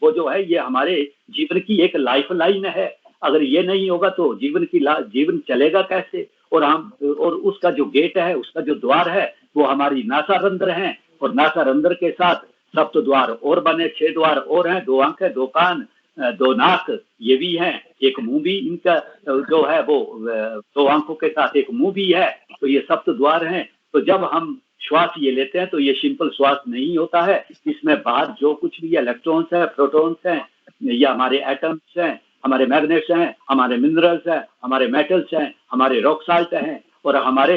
वो जो है ये हमारे जीवन की एक लाइफ लाइन है। अगर ये नहीं होगा तो जीवन चलेगा कैसे? और उसका जो गेट है, उसका जो द्वार है वो हमारी नासारंध्र है। और नासारंध्र के साथ सप्त द्वार और बने, 6 द्वार और हैं, 2 आंखें, 2 कान, 2 नाक ये भी हैं, एक मुंह भी इनका जो है वो 2 आंखों के साथ एक मुंह भी है। तो ये सप्त द्वार हैं। तो जब हम श्वास ये लेते हैं तो ये सिंपल श्वास नहीं होता है। इसमें बाहर जो कुछ भी इलेक्ट्रॉन्स हैं, प्रोटॉन्स हैं, या हमारे एटम्स हैं, हमारे मैग्नेट्स हैं, हमारे मिनरल्स हैं, हमारे मेटल्स हैं, हमारे रॉक साल्ट हैं, और हमारे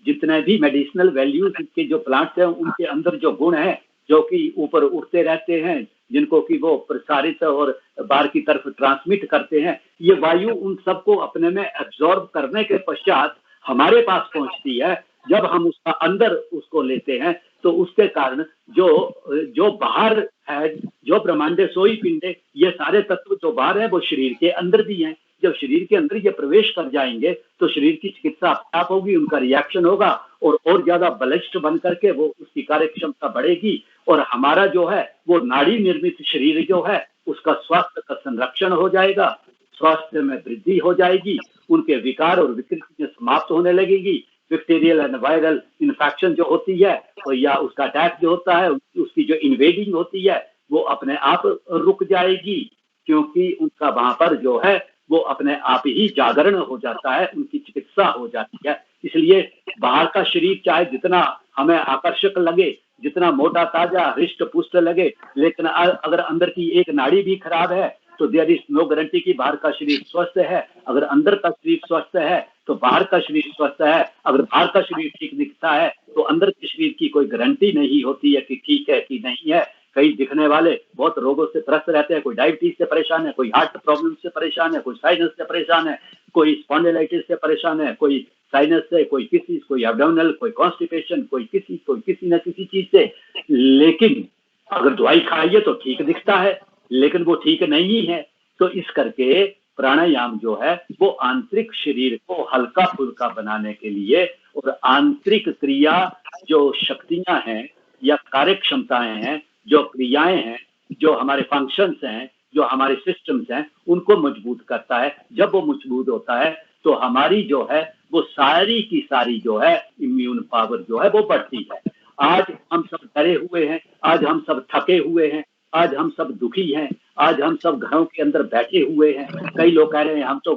जितने भी मेडिसिनल वैल्यूज के जो प्लांट्स हैं उनके अंदर जो गुण हैं जो कि ऊपर उठते रहते हैं, जिनको कि वो प्रसारित और बाहर की तरफ ट्रांसमिट करते हैं, ये वायु उन सबको अपने में एब्जॉर्ब करने के पश्चात हमारे पास पहुंचती है। जब हम उसका अंदर उसको लेते हैं तो उसके कारण जो बाहर है, जो ब्रह्मांडे सोई पिंडे, ये सारे तत्व जो बाहर है वो शरीर के अंदर भी हैं। जब शरीर के अंदर ये प्रवेश कर जाएंगे तो शरीर की चिकित्सा आप होगी, उनका रिएक्शन होगा और ज्यादा बलिष्ठ बन करके वो उसकी कार्य क्षमता बढ़ेगी। और हमारा जो है वो नाड़ी निर्मित शरीर जो है उसका स्वास्थ्य का संरक्षण हो जाएगा, स्वास्थ्य में वृद्धि हो जाएगी, उनके विकार और विकृति समाप्त होने लगेगी। बैक्टीरियल एंड वायरल इन्फेक्शन जो होती है तो या उसका अटैक जो होता है, उसकी जो इन्वेडिंग होती है वो अपने आप रुक जाएगी, क्योंकि उनका वहां पर जो है वो अपने आप ही जागरण हो जाता है, उनकी चिकित्सा हो जाती है। इसलिए बाहर का शरीर चाहे जितना हमें आकर्षक लगे, जितना मोटा ताजा हृष्ट पुष्ट लगे, लेकिन अगर अंदर की एक नाड़ी भी खराब है तो देयर इज नो गारंटी कि बाहर का शरीर स्वस्थ है। अगर अंदर का शरीर स्वस्थ है तो बाहर का शरीर स्वस्थ है। अगर बाहर का शरीर ठीक दिखता है तो अंदर के शरीर की कोई गारंटी नहीं होती है कि ठीक है कि नहीं है। कई दिखने वाले बहुत रोगों से त्रस्त रहते हैं, कोई डायबिटीज से परेशान है, कोई हार्ट प्रॉब्लम से परेशान है, कोई साइनस से परेशान है, कोई स्पॉन्डिलाइटिस से परेशान है, कोई साइनस से, कोई किसी, कोई एब्डोमिनल, कोई कॉन्स्टिपेशन, कोई किसी न किसी चीज से। लेकिन अगर दवाई खाइए तो ठीक दिखता है, लेकिन वो ठीक नहीं है। तो इस करके प्राणायाम जो है वो आंतरिक शरीर को हल्का फुल्का बनाने के लिए और आंतरिक क्रिया जो शक्तियां हैं या कार्य क्षमताएं हैं, जो क्रियाएं हैं, जो हमारे फंक्शंस हैं, जो हमारे सिस्टम्स हैं, उनको मजबूत करता है। जब वो मजबूत होता है तो हमारी जो है वो सारी की सारी जो है इम्यून पावर जो है वो बढ़ती है। आज हम सब डरे हुए हैं, आज हम सब थके हुए हैं, आज हम सब दुखी हैं, आज हम सब घरों के अंदर बैठे हुए हैं। कई लोग कह रहे हैं हम तो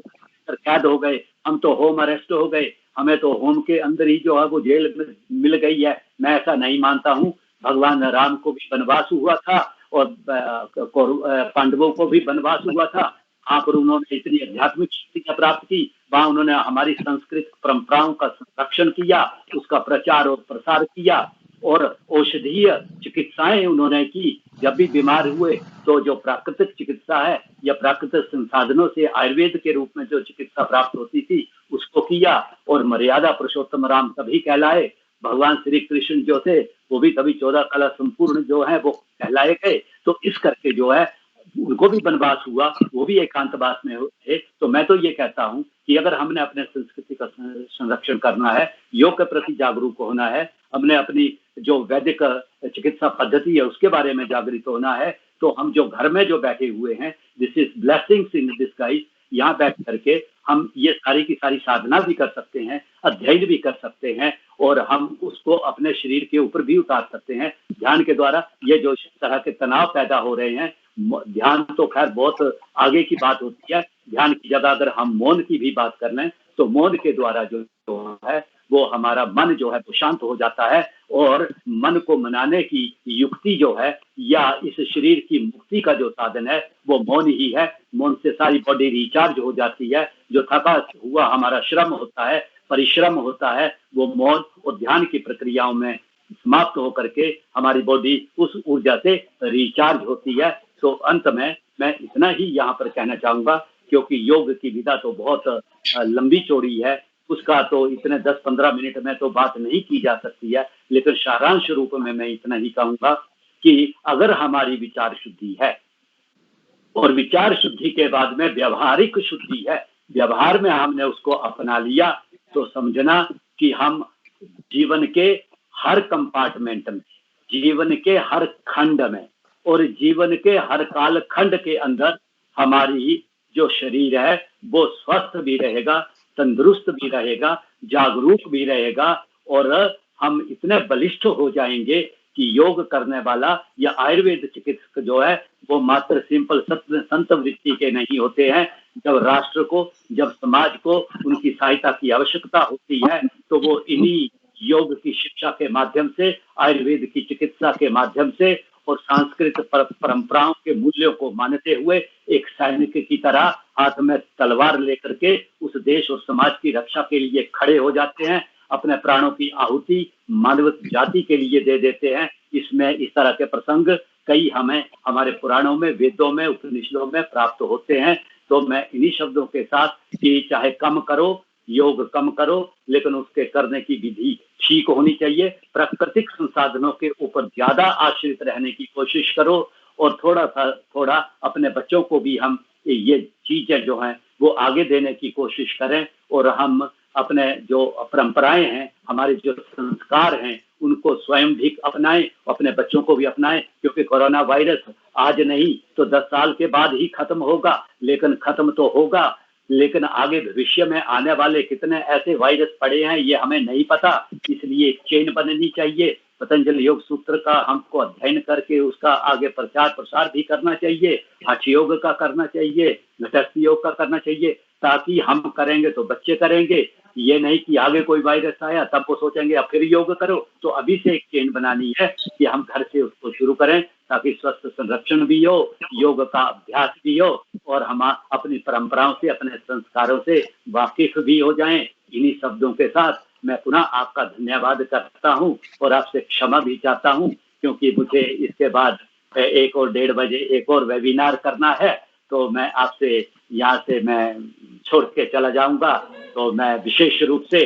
कैद हो गए, हम तो होम अरेस्ट हो गए, हमें तो होम के अंदर ही जो है वो जेल मिल गई है। मैं ऐसा नहीं मानता हूँ। भगवान राम को भी वनवास हुआ था और पांडवों को भी वनवास हुआ था। वहां पर उन्होंने इतनी आध्यात्मिक शक्तियां प्राप्त की, वहां उन्होंने हमारी सांस्कृतिक परंपराओं का संरक्षण किया, उसका प्रचार और प्रसार किया और औषधीय चिकित्साएं उन्होंने की। जब भी बीमार हुए तो जो प्राकृतिक चिकित्सा है या प्राकृतिक संसाधनों से आयुर्वेद के रूप में जो चिकित्सा प्राप्त होती थी उसको किया। और मर्यादा पुरुषोत्तम राम तभी कहलाए, भगवान श्री कृष्ण जो थे वो भी तभी 14 कला संपूर्ण जो है वो कहलाए गए। तो इस करके जो है उनको भी वनवास हुआ, वो भी एकांतवास में थे। तो मैं तो ये कहता हूँ कि अगर हमने अपने संस्कृति का संरक्षण करना है, योग के प्रति जागरूक होना है, हमने अपनी जो वैदिक चिकित्सा पद्धति है उसके बारे में जागृत होना है, तो हम जो घर में जो बैठे हुए हैं, this is blessings in disguise, यहाँ बैठ करके हम ये सारी की सारी साधना भी कर सकते हैं, अध्ययन भी कर सकते हैं और हम उसको अपने शरीर के ऊपर भी उतार सकते हैं ध्यान के द्वारा। ये जो इस तरह के तनाव पैदा हो रहे हैं, ध्यान तो खैर बहुत आगे की बात होती है। ध्यान की जगह अगर हम मौन की भी बात कर लें तो मौन के द्वारा जो है वो हमारा मन जो है वो शांत हो जाता है और मन को मनाने की युक्ति जो है या इस शरीर की मुक्ति का जो साधन है वो मौन ही है। मौन से सारी बॉडी रिचार्ज हो जाती है। जो थका हुआ हमारा श्रम होता है, परिश्रम होता है, वो मौन और ध्यान की प्रक्रियाओं में समाप्त होकर के हमारी बॉडी उस ऊर्जा से रिचार्ज होती है। तो अंत में मैं इतना ही यहाँ पर कहना चाहूंगा, क्योंकि योग की विधा तो बहुत लंबी चौड़ी है, उसका तो इतने 10-15 मिनट में तो बात नहीं की जा सकती है। लेकिन सारांश रूप में मैं इतना ही कहूंगा कि अगर हमारी विचार शुद्धि है और विचार शुद्धि के बाद में व्यवहारिक शुद्धि है, व्यवहार में हमने उसको अपना लिया, तो समझना कि हम जीवन के हर कंपार्टमेंट में, जीवन के हर खंड में और जीवन के हर काल खंड के अंदर हमारी जो शरीर है वो स्वस्थ भी रहेगा, तंदुरुस्त भी रहेगा, जागरूक भी रहेगा, और हम इतने बलिष्ठ हो जाएंगे कि योग करने वाला या आयुर्वेद चिकित्सक जो है वो मात्र सिंपल संत वृत्ति के नहीं होते हैं। जब राष्ट्र को, जब समाज को उनकी सहायता की आवश्यकता होती है, तो वो इन्हीं योग की शिक्षा के माध्यम से, आयुर्वेद की चिकित्सा के माध्यम से और सांस्कृतिक परंपराओं के मूल्यों को मानते हुए एक सैनिक की तरह हाथ में तलवार लेकर के उस देश और समाज की रक्षा के लिए खड़े हो जाते हैं, अपने प्राणों की आहुति मानव जाति के लिए दे देते हैं। इसमें इस तरह के प्रसंग कई हमें हमारे पुराणों में, वेदों में, उपनिषदों में प्राप्त होते हैं। तो मैं इन्हीं शब्दों के साथ कि चाहे कम करो, योग कम करो, लेकिन उसके करने की विधि ठीक होनी चाहिए। प्राकृतिक संसाधनों के ऊपर ज्यादा आश्रित रहने की कोशिश करो और थोड़ा अपने बच्चों को भी हम ये चीजें जो हैं वो आगे देने की कोशिश करें, और हम अपने जो परंपराएं हैं, हमारे जो संस्कार हैं, उनको स्वयं भी अपनाएं, अपने बच्चों को भी अपनाएं, क्योंकि कोरोना वायरस आज नहीं तो 10 साल के बाद ही खत्म होगा, लेकिन खत्म तो होगा, लेकिन आगे भविष्य में आने वाले कितने ऐसे वायरस पड़े हैं ये हमें नहीं पता। इसलिए एक चेन बननी चाहिए। पतंजलि योग सूत्र का हमको अध्ययन करके उसका आगे प्रचार प्रसार भी करना चाहिए, हठ योग का करना चाहिए, घटस्थ योग का करना चाहिए, ताकि हम करेंगे तो बच्चे करेंगे। ये नहीं कि आगे कोई वायरस आया तब वो सोचेंगे अब फिर योग करो। तो अभी से एक चेन बनानी है कि हम घर से उसको शुरू करें, ताकि स्वस्थ संरक्षण भी हो, योग का अभ्यास भी हो, और हम अपनी परंपराओं से, अपने संस्कारों से वाकिफ भी हो जाएं। इन्हीं शब्दों के साथ मैं पुनः आपका धन्यवाद करता हूं और आपसे क्षमा भी चाहता हूं, क्योंकि मुझे इसके बाद 1 और 1:30 बजे एक और वेबिनार करना है, तो मैं आपसे यहाँ से मैं छोड़ के चला जाऊंगा। तो मैं विशेष रूप से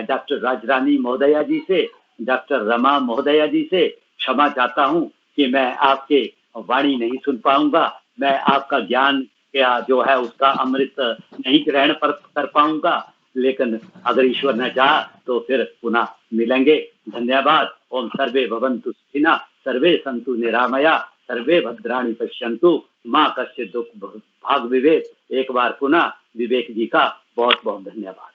डॉक्टर राजरानी महोदया जी से, डॉक्टर रमा महोदया जी से क्षमा चाहता हूं कि मैं आपके वाणी नहीं सुन पाऊंगा, मैं आपका ज्ञान क्या जो है उसका अमृत नहीं ग्रहण कर पाऊंगा, लेकिन अगर ईश्वर ने चाहा तो फिर पुनः मिलेंगे। धन्यवाद। ओम सर्वे भवन्तु सुखिनः, सर्वे सन्तु निरामया, सर्वे भद्राणि पश्यन्तु, मां कश्चित् दुःख भाग विवेक। एक बार पुनः विवेक जी का बहुत बहुत धन्यवाद।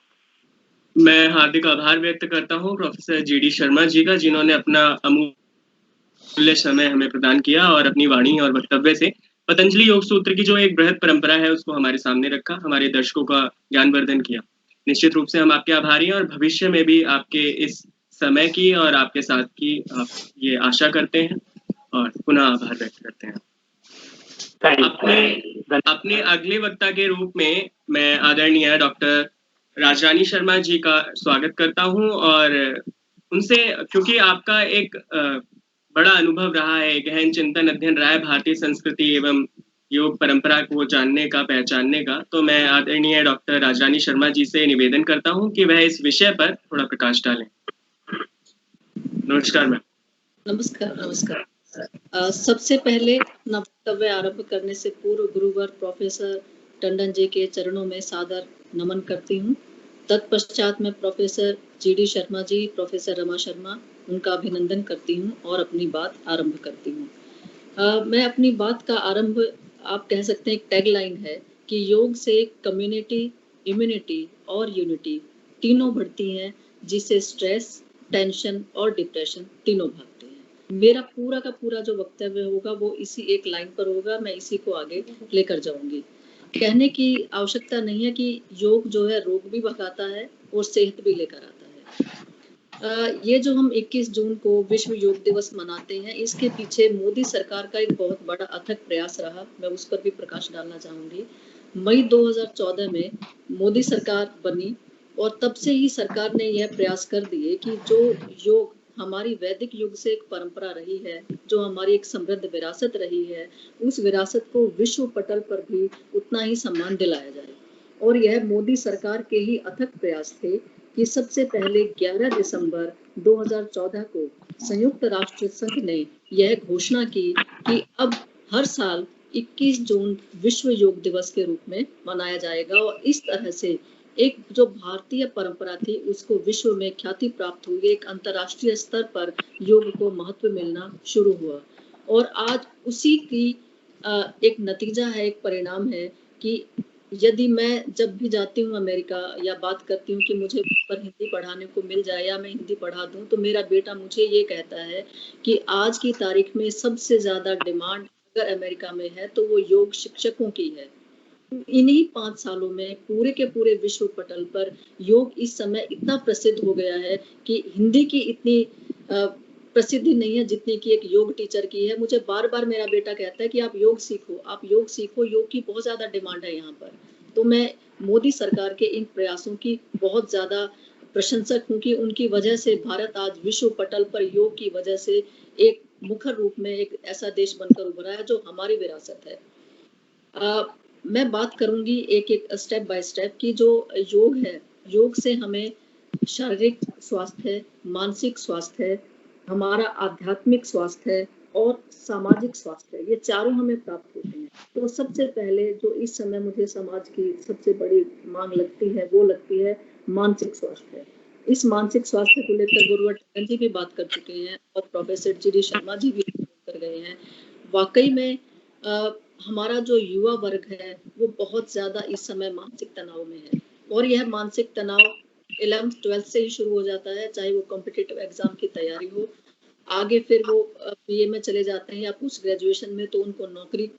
मैं हार्दिक आभार व्यक्त करता हूं प्रोफेसर जीडी शर्मा जी का, जिन्होंने अपना अमूल्य समय हमें प्रदान किया और अपनी वाणी और वक्तव्य से पतंजलि योग सूत्र की जो एक बृहद परंपरा है उसको हमारे सामने रखा, हमारे दर्शकों का ज्ञानवर्धन किया। निश्चित रूप से हम आपके आभारी हैं और भविष्य में भी आपके इस समय की और आपके साथ की ये आशा करते हैं और पुनः आभार व्यक्त करते हैं। अपने अगले वक्ता के रूप में मैं आदरणीय डॉक्टर राजरानी शर्मा जी का स्वागत करता हूं, और उनसे, क्योंकि आपका एक बड़ा अनुभव रहा है, गहन चिंतन अध्ययन रहा है भारतीय संस्कृति एवं योग परंपरा को जानने का, पहचानने का, तो मैं आदरणीय डॉक्टर राजरानी शर्मा जी से निवेदन करता हूं कि वह इस विषय पर थोड़ा प्रकाश डालें। नमस्कार मैम। नमस्कार। सबसे पहले अपना वक्तव्य आरंभ करने से पूर्व गुरुवर प्रोफेसर टंडन जी के चरणों में सादर नमन करती हूँ। तत्पश्चात मैं professor GD Sharma ji, professor Rama Sharma, उनका अभिनंदन करती हूँ और अपनी बात आरंभ करती हूँ। मैं अपनी बात का आरंभ, आप कह सकते हैं एक टैगलाइन है कि योग से कम्युनिटी, इम्यूनिटी और यूनिटी तीनों बढ़ती हैं, जिससे स्ट्रेस, टेंशन और डिप्रेशन तीनों भागते हैं। मेरा पूरा का पूरा जो वक्तव्य होगा वो इसी एक लाइन पर होगा, मैं इसी को आगे लेकर जाऊंगी। कहने की आवश्यकता नहीं है कि योग जो है रोग भी भगाता है और सेहत भी लेकर आता है। ये जो हम 21 जून को विश्व योग दिवस मनाते हैं, इसके पीछे मोदी सरकार का एक बहुत बड़ा अथक प्रयास रहा। मैं उस पर भी प्रकाश डालना चाहूंगी। मई 2014 में मोदी सरकार बनी और तब से ही सरकार ने यह प्रयास कर दिए कि जो योग हमारी वैदिक युग से एक परंपरा रही है, जो हमारी एक समृद्ध विरासत रही है, उस विरासत को विश्व पटल पर भी उतना ही सम्मान दिलाया जाए। और यह मोदी सरकार के ही अथक प्रयास थे कि सबसे पहले 11 दिसंबर 2014 को संयुक्त राष्ट्र संघ ने यह घोषणा की कि अब हर साल 21 जून विश्व योग दिवस के रूप में मनाया जाएगा। और इस तरह से एक जो भारतीय परंपरा थी उसको विश्व में ख्याति प्राप्त हुई, एक अंतर्राष्ट्रीय स्तर पर योग को महत्व मिलना शुरू हुआ। और आज उसी की एक नतीजा है, एक परिणाम है कि यदि मैं जब भी जाती हूँ अमेरिका या बात करती हूँ कि मुझे पर हिंदी पढ़ाने को मिल जाए या मैं हिंदी पढ़ा दूँ, तो मेरा बेटा मुझे ये कहता है कि आज की तारीख में सबसे ज्यादा डिमांड अगर अमेरिका में है तो वो योग शिक्षकों की है। इन्हीं 5 सालों में पूरे के पूरे विश्व पटल पर योग इस समय इतना प्रसिद्ध हो गया है कि हिंदी की इतनी प्रसिद्धि नहीं है जितनी की एक योग टीचर की है। मुझे बार बार मेरा बेटा कहता है कि आप योग सीखो, आप योग सीखो, योग की बहुत ज्यादा डिमांड है यहाँ पर। तो मैं मोदी सरकार के इन प्रयासों की बहुत ज्यादा प्रशंसक हूँ कि उनकी वजह से भारत आज विश्व पटल पर योग की वजह से एक मुखर रूप में एक ऐसा देश बनकर उभरा है जो हमारी विरासत है। मैं बात करूंगी एक एक स्टेप बाय स्टेप की जो योग है, योग से हमें शारीरिक स्वास्थ्य है, मानसिक स्वास्थ्य है, हमारा आध्यात्मिक स्वास्थ्य है और सामाजिक स्वास्थ्य है, ये चारों हमें प्राप्त होते हैं। तो सबसे पहले जो इस समय मुझे समाज की सबसे बड़ी मांग लगती है वो लगती है मानसिक स्वास्थ्य। इस मानसिक स्वास्थ्य को लेकर गुरुवर टंडन जी भी बात कर चुके हैं और प्रोफेसर जी शर्मा जी भी कर गए हैं। वाकई में हमारा जो युवा वर्ग है वो बहुत ज्यादा इस समय मानसिक तनाव में है और यह मानसिक तनाव 11th 12th से ही शुरू हो जाता है, चाहे वो कॉम्पिटिटिव एग्जाम की तैयारी हो, आगे फिर वो बीए में चले जाते हैं या पोस्ट ग्रेजुएशन में, तो उनको नौकरी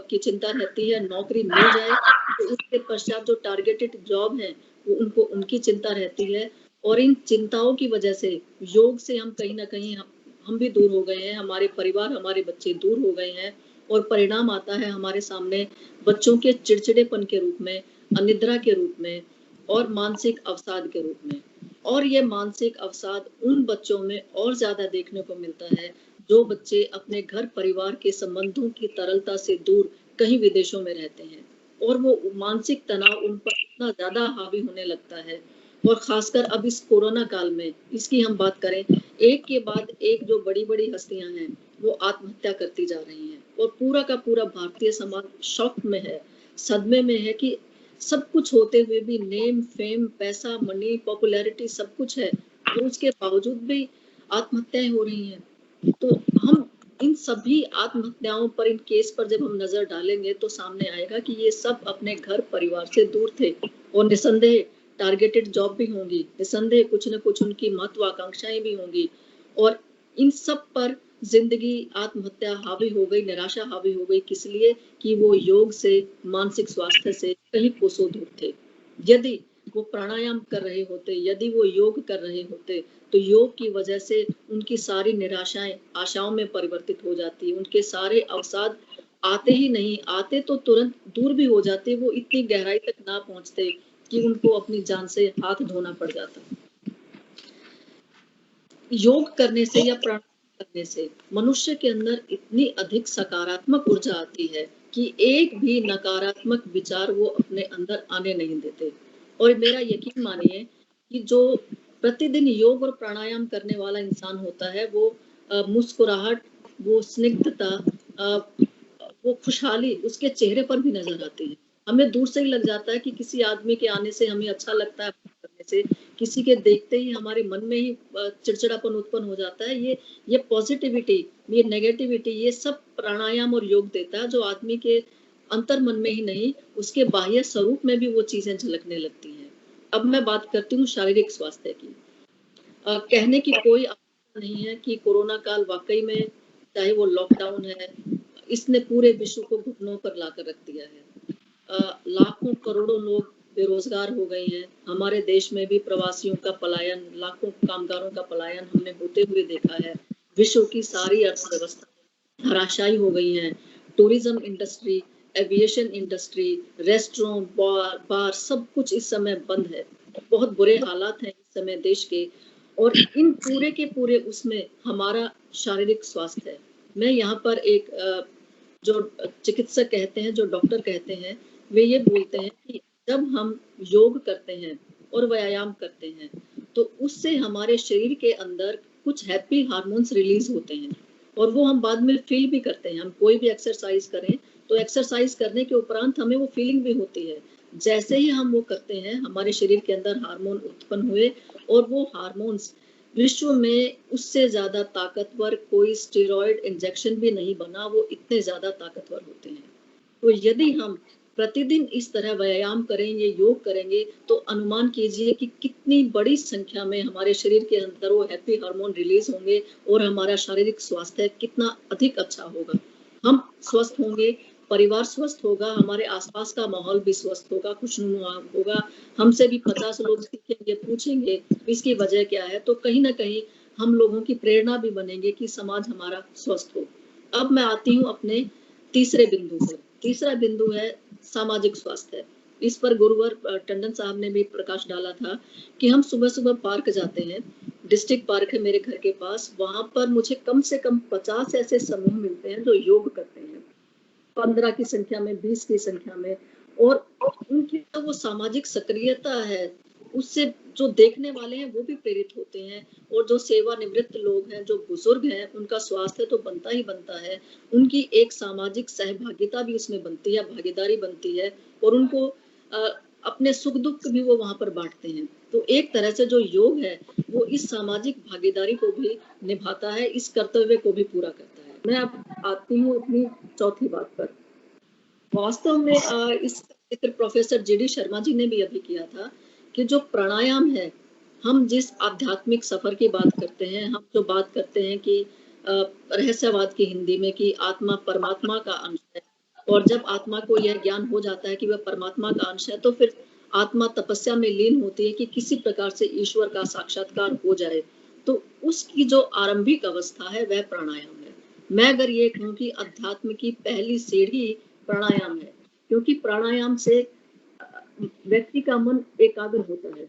की चिंता रहती है, नौकरी मिल जाए तो उसके पश्चात जो टारगेटेड जॉब है वो उनको उनकी चिंता रहती है। और इन चिंताओं की वजह से योग से हम कहीं ना कहीं हम भी दूर हो गए हैं, हमारे परिवार हमारे बच्चे दूर हो गए हैं और परिणाम आता है हमारे सामने बच्चों के चिड़चिड़ेपन के रूप में, अनिद्रा के रूप में और मानसिक अवसाद के रूप में। और ये मानसिक अवसाद उन बच्चों में और ज्यादा देखने को मिलता है जो बच्चे अपने घर परिवार के संबंधों की तरलता से दूर कहीं विदेशों में रहते हैं और वो मानसिक तनाव उन पर इतना ज्यादा हावी होने लगता है। और खासकर अब इस कोरोना काल में इसकी हम बात करें, एक के बाद एक जो बड़ी बड़ी हस्तियां हैं वो आत्महत्या करती जा रही हैं और पूरा का पूरा भारतीय समाज शॉक में है, सदमे में है कि सब कुछ होते हुए भी नेम फेम पैसा मनी पॉपुलैरिटी सब कुछ है और उसके बावजूद भी आत्महत्याएं हो रही हैं। तो हम इन सभी आत्महत्याओं पर, इन केस पर जब हम नजर डालेंगे तो सामने आएगा कि ये सब अपने घर परिवार से दूर थे और निसंदेह टारगेटेड जॉब भी होंगी, निसंदेह कुछ न कुछ उनकी महत्वाकांक्षाएं भी होंगी और इन सब पर जिंदगी आत्महत्या हावी हो गई, निराशा हावी हो गई। किस लिए? कि वो योग से, मानसिक स्वास्थ्य से कहीं कोसों दूर थे। यदि वो प्राणायाम कर रहे होते, यदि वो योग कर रहे होते तो योग की वजह से उनकी सारी निराशाएं आशाओं में परिवर्तित हो जाती, उनके सारे अवसाद आते ही नहीं, आते तो तुरंत दूर भी हो जाते, वो इतनी गहराई तक ना पहुंचते कि उनको अपनी जान से हाथ धोना पड़ जाता। योग करने से या प्राणायाम करने से मनुष्य के अंदर इतनी अधिक सकारात्मक ऊर्जा आती है कि एक भी नकारात्मक विचार वो अपने अंदर आने नहीं देते। और मेरा यकीन मानिए कि जो प्रतिदिन योग और प्राणायाम करने वाला इंसान होता है वो मुस्कुराहट, वो स्निग्धता, वो खुशहाली उसके चेहरे पर भी नजर आती है। हमें दूर से ही लग जाता है कि किसी आदमी के आने से हमें अच्छा लगता है, करने से किसी के देखते ही हमारे मन में ही चिड़चिड़ापन उत्पन्न हो जाता है। ये पॉजिटिविटी, ये नेगेटिविटी, ये सब प्राणायाम और योग देता है, जो आदमी के अंतर मन में ही नहीं उसके बाह्य स्वरूप में भी वो चीजें झलकने लगती हैं। अब मैं बात करती हूँ शारीरिक स्वास्थ्य की। कहने की कोई आवश्यकता नहीं है कि कोरोना काल वाकई में, चाहे वो लॉकडाउन है, इसने पूरे विश्व को घुटनों पर लाकर रख दिया है। लाखों करोड़ों लोग बेरोजगार हो गई हैं। हमारे देश में भी प्रवासियों का पलायन, लाखों कामगारों का पलायन हमने होते हुए देखा है। विश्व की सारी अर्थव्यवस्था धराशायी हो गई है। Tourism industry, aviation industry, restaurant, bar सब कुछ इस समय बंद है। बहुत बुरे हालात हैं इस समय देश के, और इन पूरे के पूरे उसमें हमारा शारीरिक स्वास्थ्य है। मैं यहाँ पर एक जो चिकित्सक कहते हैं, जो डॉक्टर कहते हैं, वे ये बोलते हैं कि जब हम योग करते हैं और व्यायाम करते हैं तो उससे हमारे शरीर के अंदर कुछ हैप्पी हार्मोन्स रिलीज होते हैं, और वो हम बाद में फील भी करते हैं। हम कोई भी एक्सरसाइज करें तो एक्सरसाइज करने के उपरांत हमें वो फीलिंग भी होती है। जैसे ही हम वो करते हैं हमारे शरीर के अंदर हार्मोन उत्पन्न हुए, और वो हार्मोन्स विश्व में उससे ज्यादा ताकतवर कोई स्टेरॉइड इंजेक्शन भी नहीं बना, वो इतने ज्यादा ताकतवर होते हैं। तो यदि हम प्रतिदिन इस तरह व्यायाम करेंगे, योग करेंगे, तो अनुमान कीजिए कि कितनी बड़ी संख्या में हमारे शरीर के अंदर वो हैप्पी हार्मोन रिलीज होंगे, और हमारा शारीरिक स्वास्थ्य कितना अधिक अच्छा होगा। हम स्वस्थ होंगे, परिवार स्वस्थ होगा, हमारे आसपास का माहौल भी स्वस्थ होगा, खुशनुमा होगा। हमसे भी 50 लोग सीखेंगे, पूछेंगे इसकी वजह क्या है, तो कहीं ना कहीं हम लोगों की प्रेरणा भी बनेंगे कि समाज हमारा स्वस्थ हो। अब मैं आती हूँ अपने तीसरे बिंदु पर। तीसरा बिंदु है सामाजिक स्वास्थ्य। इस पर गुरुवर टंडन साहब ने भी प्रकाश डाला था कि हम सुबह सुबह पार्क जाते हैं। डिस्ट्रिक्ट पार्क है मेरे घर के पास, वहां पर मुझे कम से कम 50 ऐसे समूह मिलते हैं जो योग करते हैं, 15 की संख्या में, 20 की संख्या में। और उनकी जो वो सामाजिक सक्रियता है, उससे जो देखने वाले हैं वो भी प्रेरित होते हैं, और जो सेवानिवृत्त लोग हैं, जो बुजुर्ग हैं, उनका स्वास्थ्य तो बनता ही बनता है, उनकी एक सामाजिक सहभागिता भी उसमें बनती है, भागीदारी बनती है, और उनको अपने सुख दुख भी वो वहां पर बांटते हैं। तो एक तरह से जो योग है वो इस सामाजिक भागीदारी को भी निभाता है, इस कर्तव्य को भी पूरा करता है। मैं अब आती हूँ अपनी चौथी बात पर। वास्तव में इस जिक्र प्रोफेसर जीडी शर्मा जी ने भी अभी किया था कि जो प्राणायाम है, हम जिस आध्यात्मिक सफर की बात करते हैं, हम जो बात करते हैं कि रहस्यवाद की हिंदी में कि आत्मा परमात्मा का अंश है, और जब आत्मा को यह ज्ञान हो जाता है कि वह परमात्मा का अंश है, तो फिर आत्मा तपस्या में लीन होती है कि किसी प्रकार से ईश्वर का साक्षात्कार हो जाए। तो उसकी जो आरंभिक अवस्था है वह प्राणायाम है। मैं अगर ये कहूँ कि अध्यात्म की पहली सीढ़ी प्राणायाम है, क्योंकि प्राणायाम से व्यक्ति का मन एकाग्र होता है,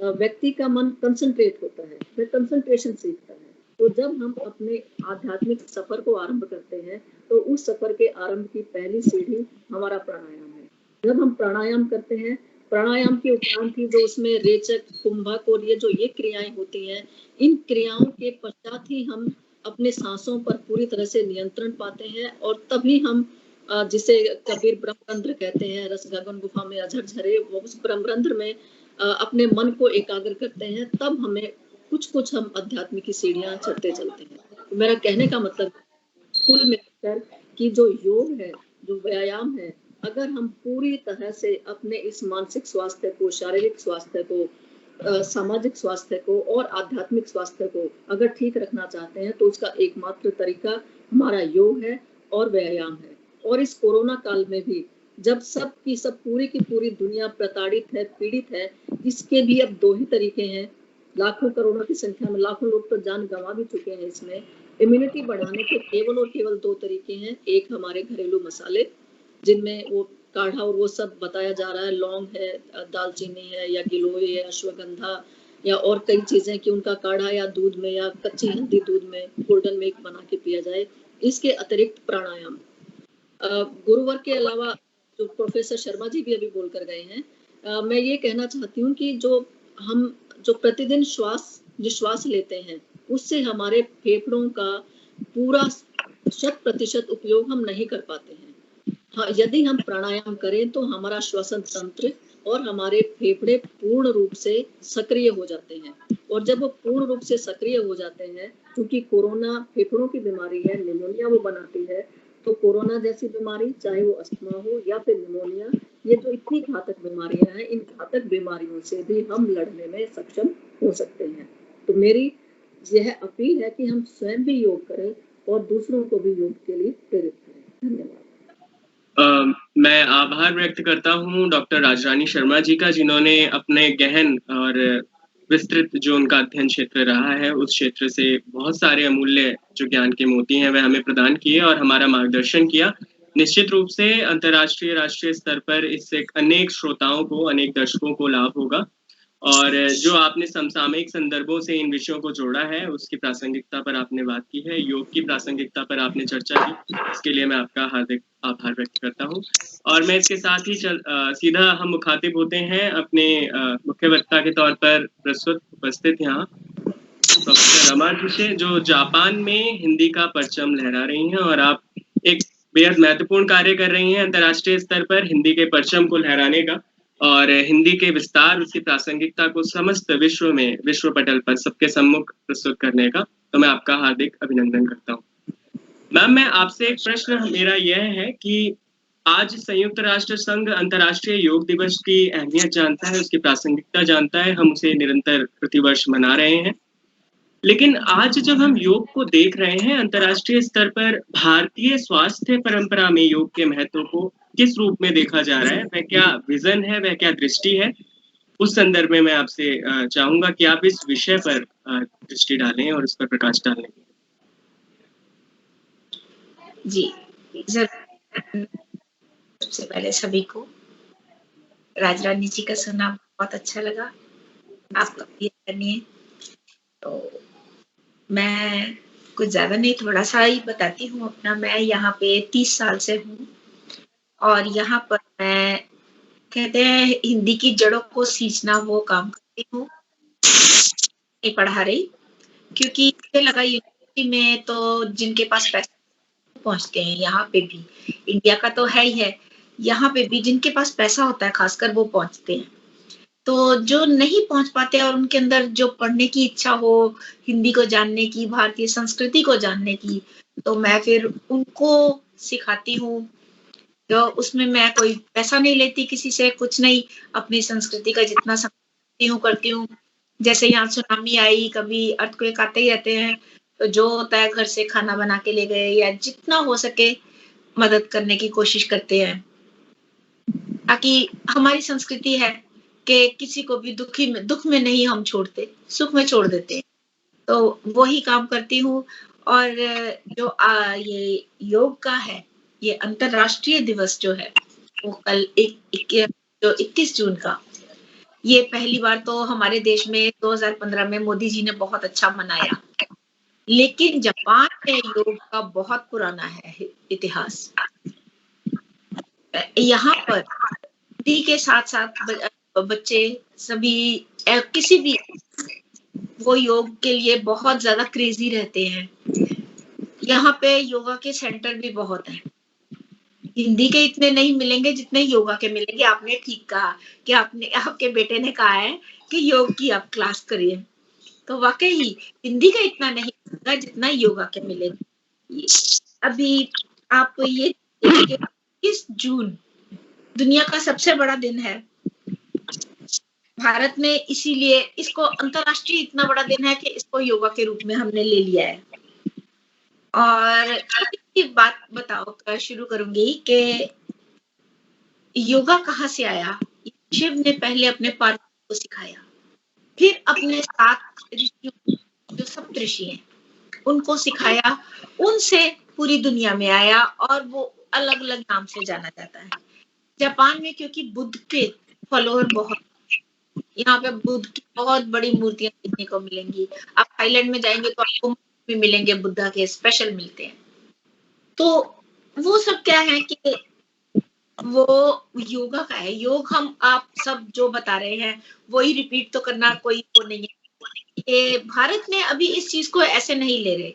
व्यक्ति का मन कंसंट्रेट होता है, वह कंसंट्रेशन सीखता है। तो जब हम अपने आध्यात्मिक सफर को आरंभ करते हैं तो उस सफर के आरंभ की पहली सीढ़ी हमारा प्राणायाम है। जब हम प्राणायाम करते हैं, प्राणायाम के उपरांत ही जो उसमें रेचक, कुंभक और ये क्रियाएं होती हैं, इन क्रियाओं के पश्चात ही हम अपने सांसों पर पूरी तरह से नियंत्रण पाते हैं, और तभी हम जिसे कबीर ब्रह्मरंध्र कहते हैं, रस गगन गुफा में अझर झरे, वो उस ब्रह्मरंध्र में अपने मन को एकाग्र करते हैं, तब हमें कुछ हम अध्यात्म की सीढ़ियां चढ़ते चलते हैं। तो मेरा कहने का मतलब कुल मिलाकर कि जो योग है, जो व्यायाम है, अगर हम पूरी तरह से अपने इस मानसिक स्वास्थ्य को, शारीरिक स्वास्थ्य को, सामाजिक स्वास्थ्य को और आध्यात्मिक स्वास्थ्य को अगर ठीक रखना चाहते हैं, तो उसका एकमात्र तरीका हमारा योग है और व्यायाम है। और इस कोरोना काल में भी जब सब की सब पूरी की पूरी दुनिया प्रताड़ित है, पीड़ित है, इसके भी अब दो ही तरीके हैं। लाखों करोड़ों की संख्या में लाखों लोग तो जान गंवा भी चुके हैं इसमें। इम्यूनिटी बढ़ाने के केवल और केवल दो तरीके हैं। एक हमारे घरेलू मसाले, जिनमें वो काढ़ा और वो सब बताया जा रहा है, लौंग है, दालचीनी है, या गिलोय है, अश्वगंधा, या और कई चीजें कि उनका काढ़ा या दूध में या कच्ची हल्दी दूध में गोल्डन मिल्क बना के पिया जाए। इसके अतिरिक्त प्राणायाम, गुरुवर के अलावा जो प्रोफेसर शर्मा जी भी अभी बोल कर गए हैं, मैं ये कहना चाहती हूँ कि हम जो प्रतिदिन श्वास लेते हैं, उससे हमारे फेफड़ों का पूरा 100% उपयोग हम नहीं कर पाते हैं। हाँ, यदि हम प्राणायाम करें तो हमारा श्वसन तंत्र और हमारे फेफड़े पूर्ण रूप से सक्रिय हो जाते हैं, और जब वो पूर्ण रूप से सक्रिय हो जाते हैं, क्योंकि कोरोना फेफड़ों की बीमारी है, निमोनिया वो बनाती है, तो कोरोना जैसी बीमारी, चाहे वो अस्थमा हो या फिर निमोनिया, ये जो इतनी घातक बीमारियां हैं, इन घातक बीमारियों से भी हम लड़ने में सक्षम हो सकते हैं। तो मेरी यह अपील है कि हम स्वयं भी योग करें और दूसरों को भी योग के लिए प्रेरित करें। धन्यवाद। मैं आभार व्यक्त करता हूँ डॉक्टर राजरानी शर्मा जी का, जिन्होंने अपने गहन और विस्तृत जो उनका अध्ययन क्षेत्र रहा है, उस क्षेत्र से बहुत सारे अमूल्य जो ज्ञान के मोती हैं वह हमें प्रदान किए और हमारा मार्गदर्शन किया। निश्चित रूप से अंतर्राष्ट्रीय, राष्ट्रीय स्तर पर इससे अनेक श्रोताओं को, अनेक दर्शकों को लाभ होगा। और जो आपने समसामयिक संदर्भों से इन विषयों को जोड़ा है, उसकी प्रासंगिकता पर आपने बात की है, योग की प्रासंगिकता पर आपने चर्चा की, इसके लिए मैं आपका हार्दिक आभार व्यक्त करता हूँ। और मैं इसके साथ ही सीधा हम मुखातिब होते हैं अपने मुख्य वक्ता के तौर पर प्रस्तुत उपस्थित यहाँ प्रोफेसर रमा जी से, जो जापान में हिंदी का परचम लहरा रही हैं, और आप एक बेहद महत्वपूर्ण कार्य कर रही हैं अंतर्राष्ट्रीय स्तर पर हिंदी के परचम को लहराने का और हिंदी के विस्तार, उसकी प्रासंगिकता को समस्त विश्व में, विश्व पटल पर सबके सम्मुख प्रस्तुत करने का, तो मैं आपका हार्दिक अभिनंदन करता हूँ। मैम, मैं आपसे एक प्रश्न मेरा यह है कि आज संयुक्त राष्ट्र संघ अंतर्राष्ट्रीय योग दिवस की अहमियत जानता है, उसकी प्रासंगिकता जानता है, हम उसे निरंतर प्रतिवर्ष मना रहे हैं। लेकिन आज जब हम योग को देख रहे हैं अंतर्राष्ट्रीय स्तर पर, भारतीय स्वास्थ्य परंपरा में योग के महत्व को किस रूप में देखा जा रहा है, वह क्या विजन है, वह क्या दृष्टि है, उस संदर्भ में मैं आपसे चाहूंगा कि आप इस विषय पर दृष्टि डालें और उस पर प्रकाश डालें। जी जरूर। सबसे पहले सभी को राजरानी जी का सुनना बहुत अच्छा लगा, आपका करनी है। तो मैं कुछ ज्यादा नहीं, थोड़ा सा ही बताती हूँ अपना। मैं यहाँ पे 30 साल से हूँ और यहाँ पर मैं, कहते हैं, हिंदी की जड़ों को सींचना वो काम करती हूँ, नहीं पढ़ा रही, क्योंकि मुझे लगा यूनिवर्सिटी में तो जिनके पास पैसे पहुंचते हैं, यहाँ पे भी, इंडिया का तो है ही है, यहाँ पे भी जिनके पास पैसा होता है खासकर वो पहुंचते हैं। तो जो नहीं पहुंच पाते और उनके अंदर जो पढ़ने की इच्छा हो, हिंदी को जानने की, भारतीय संस्कृति को जानने की, तो मैं फिर उनको सिखाती हूँ। तो उसमें मैं कोई पैसा नहीं लेती किसी से, कुछ नहीं, अपनी संस्कृति का जितना समझती हूँ करती हूँ। जैसे यहाँ सुनामी आई, कभी अर्थक्वेक आते ही रहते हैं, तो जो होता है घर से खाना बना के ले गए, या जितना हो सके मदद करने की कोशिश करते हैं, ताकि हमारी संस्कृति है कि किसी को भी दुख में नहीं हम छोड़ते, सुख में छोड़ देते हैं। तो वही काम करती हूँ। और जो ये योग का है, ये अंतरराष्ट्रीय दिवस जो है, वो कल 21 जून का, ये पहली बार तो हमारे देश में 2015 में मोदी जी ने बहुत अच्छा मनाया, लेकिन जापान में योग का बहुत पुराना है इतिहास। यहाँ पर हिंदी के साथ साथ बच्चे सभी, किसी भी, वो योग के लिए बहुत ज्यादा क्रेजी रहते हैं। यहाँ पे योगा के सेंटर भी बहुत हैं। हिंदी के इतने नहीं मिलेंगे जितने योगा के मिलेंगे। आपने ठीक कहा कि आपके बेटे ने कहा है कि योग की आप क्लास करिए, तो वाकई हिंदी का इतना नहीं मिलेगा जितना योगा के मिलेगा। अभी आप ये 21 जून दुनिया का सबसे बड़ा दिन है भारत में, इसीलिए इसको अंतरराष्ट्रीय इतना बड़ा दिन है कि इसको योगा के रूप में हमने ले लिया है। और एक बात बताओ, शुरू करूंगी कि योगा कहाँ से आया। शिव ने पहले अपने पार्वती को सिखाया, फिर अपने 7 ऋषियों, जो सप्तऋषि हैं, उनको सिखाया, उनसे पूरी दुनिया में आया और वो अलग अलग नाम से जाना जाता है। जापान में क्योंकि बुद्ध के फॉलोअर बहुत, यहाँ पे बुद्ध की बहुत बड़ी मूर्तियां देखने को मिलेंगी। आप थाईलैंड में जाएंगे तो आपको भी मिलेंगे, बुद्धा के स्पेशल मिलते हैं। तो वो सब क्या है कि वो योगा का है। योग हम आप सब जो बता रहे हैं वही रिपीट तो करना कोई वो नहीं है। ये भारत में अभी इस चीज को ऐसे नहीं ले रहे,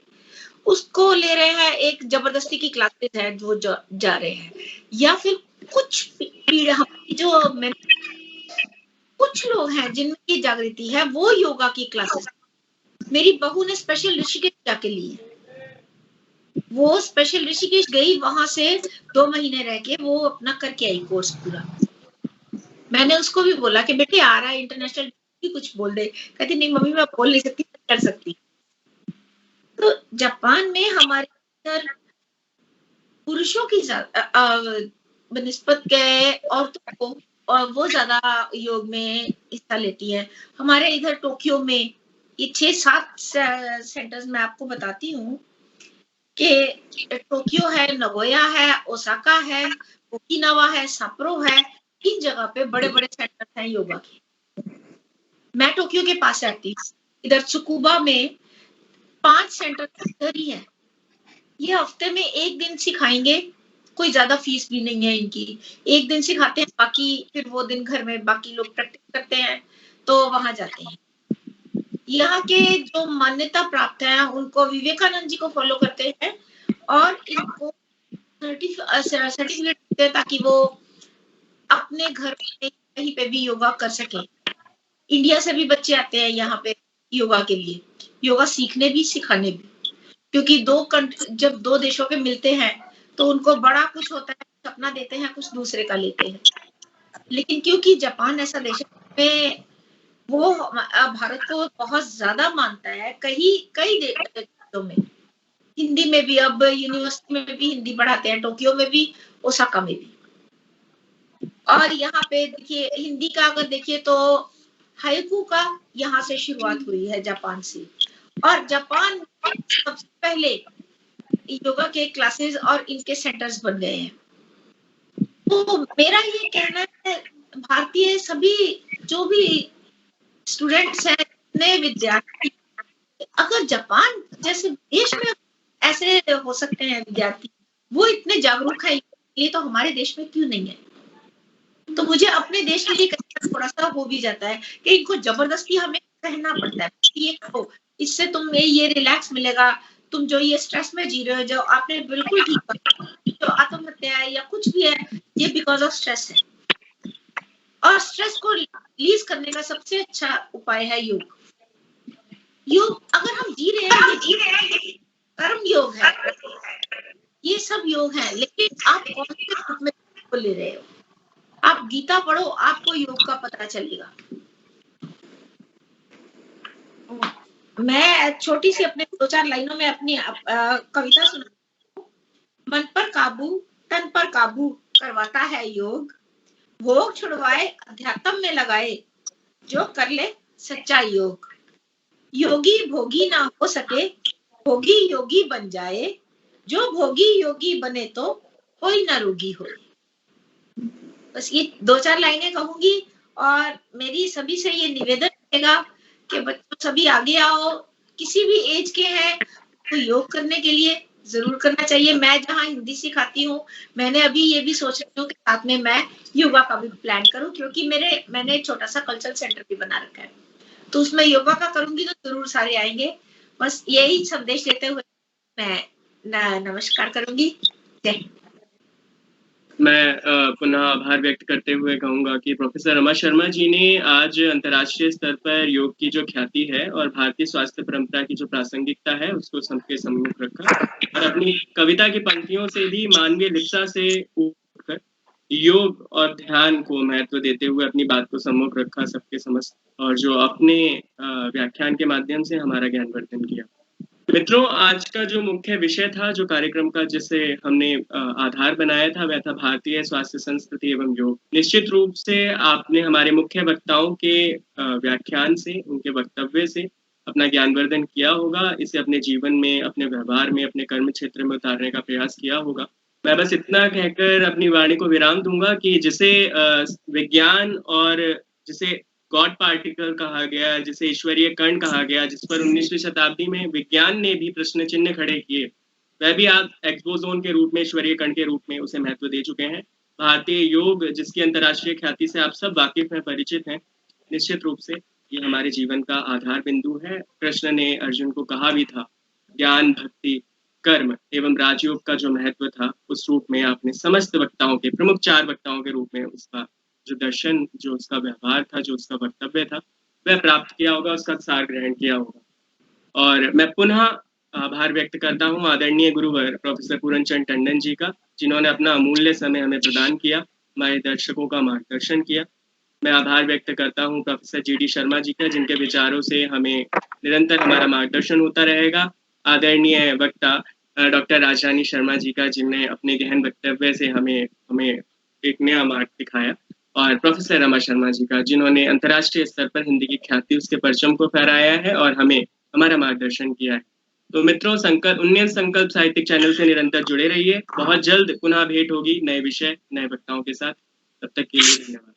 उसको ले रहे हैं एक जबरदस्ती की क्लासेस है जो जा रहे हैं, या फिर कुछ पीढ़ी जो कुछ लोग हैं जिनकी जागृति है वो योगा की क्लासेस। मेरी बहू ने स्पेशल ऋषिकेश जाके ली है, वो स्पेशल ऋषिकेश गई, वहां से 2 महीने रह के वो अपना करके आई कोर्स पूरा। मैंने उसको भी बोला कि बेटे आ रहा है इंटरनेशनल, कुछ बोल दे। कहती नहीं मम्मी मैं बोल नहीं सकती, कर सकती। तो जापान में हमारे अंदर पुरुषों की बनिस्बत के औरतों को और वो ज्यादा योग में हिस्सा लेती है। हमारे इधर टोक्यो में ये 6-7 सेंटर्स मैं आपको बताती हूँ कि टोक्यो है, नगोया है, ओसाका है, ओकिनावा है, सप्रो है। इन जगह पे बड़े बड़े सेंटर्स हैं योगा के। मैं टोक्यो के पास रहती हूँ। इधर त्सुकुबा में 5 सेंटर इधर ही है। ये हफ्ते में 1 दिन सिखाएंगे, कोई ज्यादा फीस भी नहीं है इनकी। 1 दिन सिखाते हैं, बाकी फिर वो दिन घर में बाकी लोग प्रैक्टिस करते हैं तो वहां जाते हैं। यहाँ के जो मान्यता प्राप्त हैं उनको विवेकानंद जी को फॉलो करते हैं और इनको सर्टिफिकेट देते हैं ताकि वो अपने घर में कहीं पे भी योगा कर सके। इंडिया से भी बच्चे आते हैं यहाँ पे योगा के लिए, योगा सीखने भी सिखाने भी, क्योंकि जब 2 देशों के मिलते हैं तो उनको बड़ा कुछ होता है, सपना देते हैं, कुछ दूसरे का लेते हैं। लेकिन क्योंकि जापान ऐसा देश है वो भारत को बहुत ज्यादा मानता है, कई देशों में हिंदी में भी, अब यूनिवर्सिटी में भी हिंदी पढ़ाते हैं, टोक्यो में भी, ओसाका में भी। और यहाँ पे देखिए हिंदी का अगर देखिए तो हाइकू का यहाँ से शुरुआत हुई है, जापान से। और जापान सबसे पहले योगा के क्लासेस और इनके सेंटर्स बन गए हैं। तो मेरा ये कहना है, भारतीय सभी जो भी स्टूडेंट्स हैं, नए विद्यार्थी, अगर जापान जैसे देश में ऐसे हो सकते हैं विद्यार्थी, वो इतने जागरूक है, ये तो हमारे देश में क्यों नहीं है? तो मुझे अपने देश के लिए थोड़ा सा हो भी जाता है कि इनको जबरदस्ती हमें कहना पड़ता है, ये करो, इससे तुम्हें ये रिलैक्स मिलेगा, तुम जो ये स्ट्रेस में जी रहे हो, जो आपने बिल्कुल ठीक कहा, जो आत्महत्या है या कुछ भी है, ये बिकॉज ऑफ स्ट्रेस है। और स्ट्रेस को रिलीज करने का सबसे अच्छा उपाय है योग। योग अगर हम जी रहे हैं, कर्म योग है, ये सब योग है, लेकिन आप कौन से रूप में ले रहे हो? आप गीता पढ़ो, आपको योग का पता चलेगा। मैं छोटी सी अपने 2-4 लाइनों में अपनी कविता सुना। मन पर काबू, तन पर काबू करवाता है योग, भोग छुड़वाए अध्यात्म में लगाए, जो कर ले सच्चा योग। योगी भोगी ना हो सके, भोगी योगी बन जाए, जो भोगी योगी बने तो कोई ना रोगी हो। बस ये 2-4 लाइनें कहूंगी और मेरी सभी से ये निवेदन रहेगा कि बच्चों सभी आगे आओ, किसी भी एज के हैं तो योग करने के लिए जरूर करना चाहिए। मैं जहाँ हिंदी सिखाती हूँ, मैंने अभी ये भी सोच रही हूँ कि साथ में मैं योगा का भी प्लान करूँ, क्योंकि मैंने छोटा सा कल्चरल सेंटर भी बना रखा है, तो उसमें योगा का करूंगी तो जरूर सारे आएंगे। बस यही संदेश देते हुए मैं नमस्कार करूंगी। जय। मैं पुनः आभार व्यक्त करते हुए कहूंगा कि प्रोफेसर रमा शर्मा जी ने आज अंतर्राष्ट्रीय स्तर पर योग की जो ख्याति है और भारतीय स्वास्थ्य परंपरा की जो प्रासंगिकता है उसको सबके सम्मुख रखा, और अपनी कविता की पंक्तियों से भी मानवीय लिप्सा से उठकर योग और ध्यान को महत्व देते हुए अपनी बात को सम्मुख रखा सबके समक्ष, और जो अपने व्याख्यान के माध्यम से हमारा ज्ञानवर्धन किया। मित्रों, आज का जो मुख्य विषय था, जो कार्यक्रम का जिसे हमने आधार बनाया था, वह था भारतीय स्वास्थ्य संस्कृति एवं योग। निश्चित रूप से आपने हमारे मुख्य वक्ताओं के व्याख्यान से, उनके वक्तव्य से अपना ज्ञानवर्धन किया होगा, इसे अपने जीवन में, अपने व्यवहार में, अपने कर्म क्षेत्र में उतारने का प्रयास किया होगा। मैं बस इतना कहकर अपनी वाणी को विराम दूंगा कि जिसे विज्ञान और जिसे गॉड पार्टिकल कहा गया, जिसे ईश्वरीय कण कहा गया, जिस पर 19वीं शताब्दी में विज्ञान ने भी प्रश्न चिन्ह खड़े किए, वह भी आप एक्सोजोन के रूप में, ईश्वरीय कण के रूप में उसे महत्व दे चुके हैं। भारतीय योग, जिसकी अंतर्राष्ट्रीय ख्याति से आप सब वाकिफ हैं, परिचित हैं, निश्चित रूप से ये हमारे जीवन का आधार बिंदु है। कृष्ण ने अर्जुन को कहा भी था, ज्ञान, भक्ति, कर्म एवं राजयोग का जो महत्व था, उस रूप में आपने समस्त वक्ताओं के, प्रमुख 4 वक्ताओं के रूप में उसका जो दर्शन, जो उसका व्यवहार था, जो उसका वक्तव्य था, वह प्राप्त किया होगा, उसका सार ग्रहण किया होगा। और मैं पुनः आभार व्यक्त करता हूँ आदरणीय गुरुवर प्रोफेसर पूरनचंद टंडन जी का, जिन्होंने अपना अमूल्य समय हमें प्रदान किया, हमारे दर्शकों का मार्गदर्शन किया। मैं आभार व्यक्त करता हूँ प्रोफेसर GD शर्मा जी का, जिनके विचारों से हमें निरंतर हमारा मार्गदर्शन होता रहेगा। आदरणीय वक्ता डॉक्टर राजरानी शर्मा जी का, जिन्हें अपने गहन वक्तव्य से हमें एक नया मार्ग दिखाया, और प्रोफेसर रमा शर्मा जी का, जिन्होंने अंतर्राष्ट्रीय स्तर पर हिंदी की ख्याति, उसके परचम को फहराया है और हमें हमारा मार्गदर्शन किया है। तो मित्रों, उन्नयन संकल्प साहित्यिक चैनल से निरंतर जुड़े रहिए। बहुत जल्द पुनः भेंट होगी नए विषय, नए वक्ताओं के साथ। तब तक के लिए धन्यवाद।